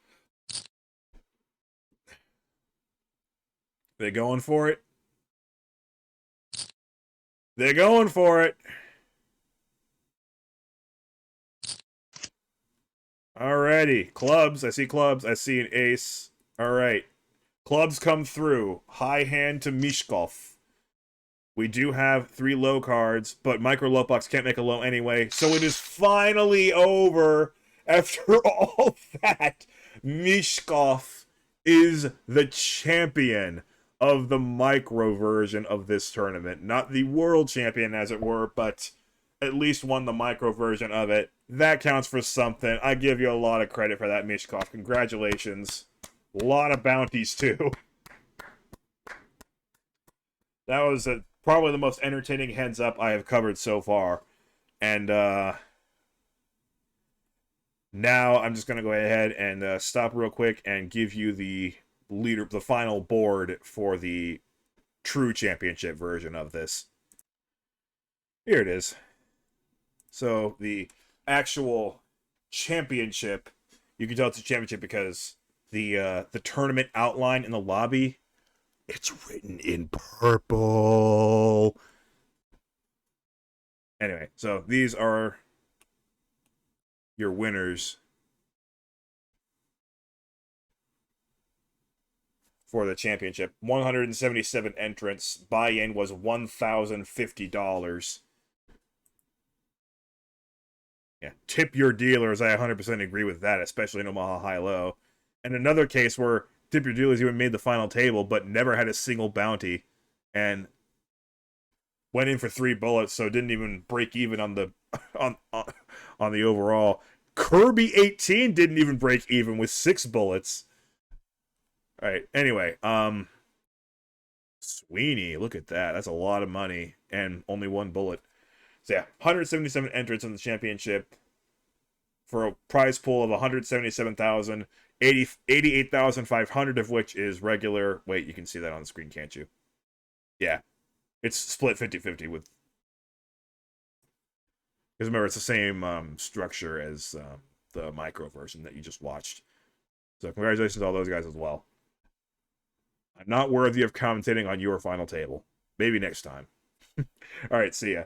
They going for it? They're going for it. Alrighty. Clubs. I see clubs. I see an ace. Alright. Clubs come through. High hand to Mishkov. We do have 3 low cards, but Micro Luck Box can't make a low anyway, so it is finally over. After all that, Mishkov is the champion of the micro version of this tournament. Not the world champion, as it were, but at least won the micro version of it. That counts for something. I give you a lot of credit for that, Mishkov. Congratulations. A lot of bounties, too. That was probably the most entertaining heads up I have covered so far. And now I'm just going to go ahead and stop real quick and give you the final board for the true championship version of this. Here it is. So the actual championship, you can tell it's a championship because the tournament outline in the lobby, it's written in purple. Anyway, so these are your winners for the championship. 177 entrants. Buy-in was $1,050. Yeah, tip your dealers. I 100% agree with that, especially in Omaha HiLo. And another case where tip your dealers even made the final table, but never had a single bounty, and went in for 3 bullets, so didn't even break even on the on the overall. Kirby 18 didn't even break even with 6 bullets. All right. Anyway, Sweeney, look at that. That's a lot of money and only 1 bullet. So yeah, 177 entrants in the championship for a prize pool of 177,000, 88,500 of which is regular. Wait, you can see that on the screen, can't you? Yeah. It's split 50-50 with, because remember, it's the same structure as the micro version that you just watched. So congratulations to all those guys as well. I'm not worthy of commentating on your final table. Maybe next time. All right, see ya.